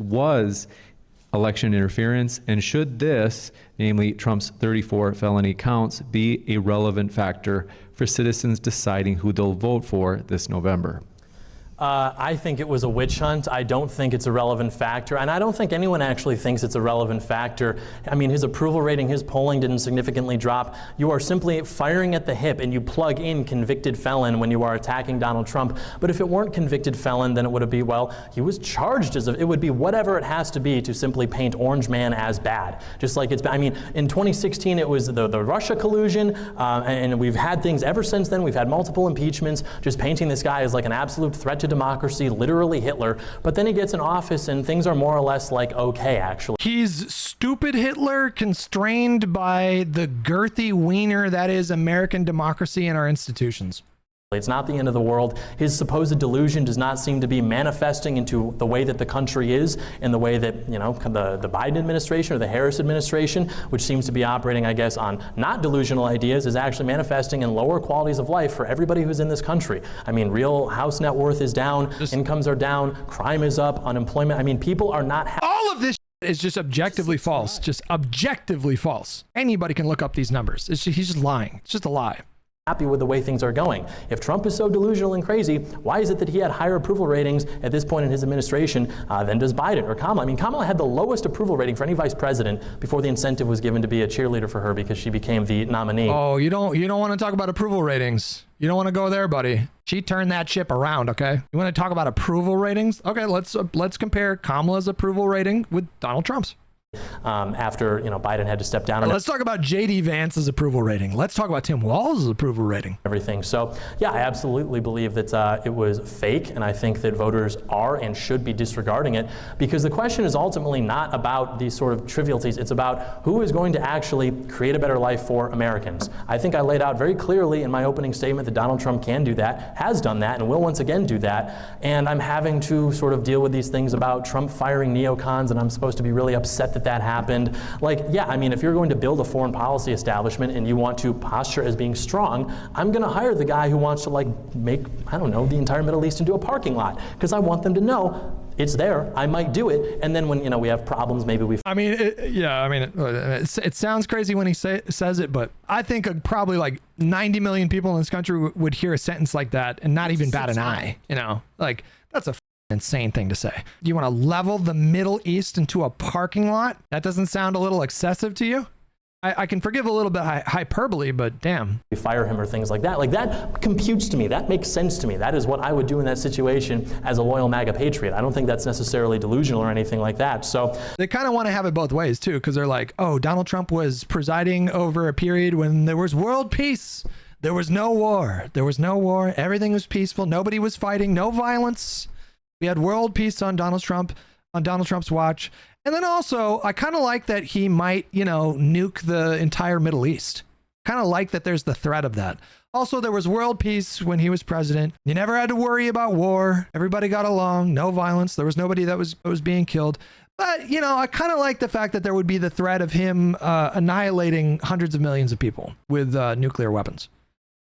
was election interference, and should this, namely Trump's 34 felony counts, be a relevant factor for citizens deciding who they'll vote for this November? I think it was a witch hunt. I don't think it's a relevant factor, and I don't think anyone actually thinks it's a relevant factor. I mean, his approval rating, his polling didn't significantly drop. You are simply firing at the hip, and you plug in convicted felon when you are attacking Donald Trump. But if it weren't convicted felon, then it would be, well, he was charged as it would be whatever it has to be to simply paint Orange Man as bad. Just like it's, I mean, in 2016, it was the Russia collusion, and we've had things ever since then. We've had multiple impeachments, just painting this guy as like an absolute threat to democracy, literally Hitler. But then he gets in office and things are more or less like okay, actually. He's stupid Hitler, constrained by the girthy wiener that is American democracy and our institutions. It's not the end of the world. His supposed delusion does not seem to be manifesting into the way that the country is, in the way that, the Biden administration or the Harris administration, which seems to be operating, I guess, on not delusional ideas, is actually manifesting in lower qualities of life for everybody who's in this country. I mean, real house net worth is down, incomes are down, crime is up, unemployment. I mean, people are not all of this is just objectively false. Just objectively false. Anybody can look up these numbers. He's just lying. It's just a lie. happy with the way things are going. If Trump is so delusional and crazy, why is it that he had higher approval ratings at this point in his administration than does Biden or Kamala? I mean, Kamala had the lowest approval rating for any vice president before the incentive was given to be a cheerleader for her because she became the nominee. Oh, you don't want to talk about approval ratings. You don't want to go there, buddy. She turned that ship around, okay? You want to talk about approval ratings? Okay, let's compare Kamala's approval rating with Donald Trump's. After Biden had to step down. Let's talk about J.D. Vance's approval rating. Let's talk about Tim Walz's approval rating. Everything. So yeah, I absolutely believe that it was fake, and I think that voters are and should be disregarding it, because the question is ultimately not about these sort of trivialities. It's about who is going to actually create a better life for Americans. I think I laid out very clearly in my opening statement that Donald Trump can do that, has done that, and will once again do that. And I'm having to sort of deal with these things about Trump firing neocons, and I'm supposed to be really upset that happened. Like, yeah, I mean, if you're going to build a foreign policy establishment and you want to posture as being strong, I'm going to hire the guy who wants to make, I don't know, the entire Middle East into a parking lot, because I want them to know it's there. I might do it. And then when, we have problems, maybe we... I mean, it sounds crazy when he says it, but I think probably like 90 million people in this country would hear a sentence like that and not even bat an eye, Like, that's a insane thing to say. You want to level the Middle East into a parking lot? That doesn't sound a little excessive to you? I can forgive a little bit hyperbole, but damn. We fire him or things like that. Like, that computes to me. That makes sense to me. That is what I would do in that situation as a loyal MAGA patriot. I don't think that's necessarily delusional or anything like that. So they kind of want to have it both ways too, because they're like, oh, Donald Trump was presiding over a period when there was world peace. There was no war. There was no war. Everything was peaceful. Nobody was fighting. No violence. We had world peace on Donald Trump's watch. And then also, I kind of like that he might, nuke the entire Middle East. Kind of like that there's the threat of that. Also, there was world peace when he was president. You never had to worry about war. Everybody got along. No violence. There was nobody that was being killed. But, I kind of like the fact that there would be the threat of him annihilating hundreds of millions of people with nuclear weapons.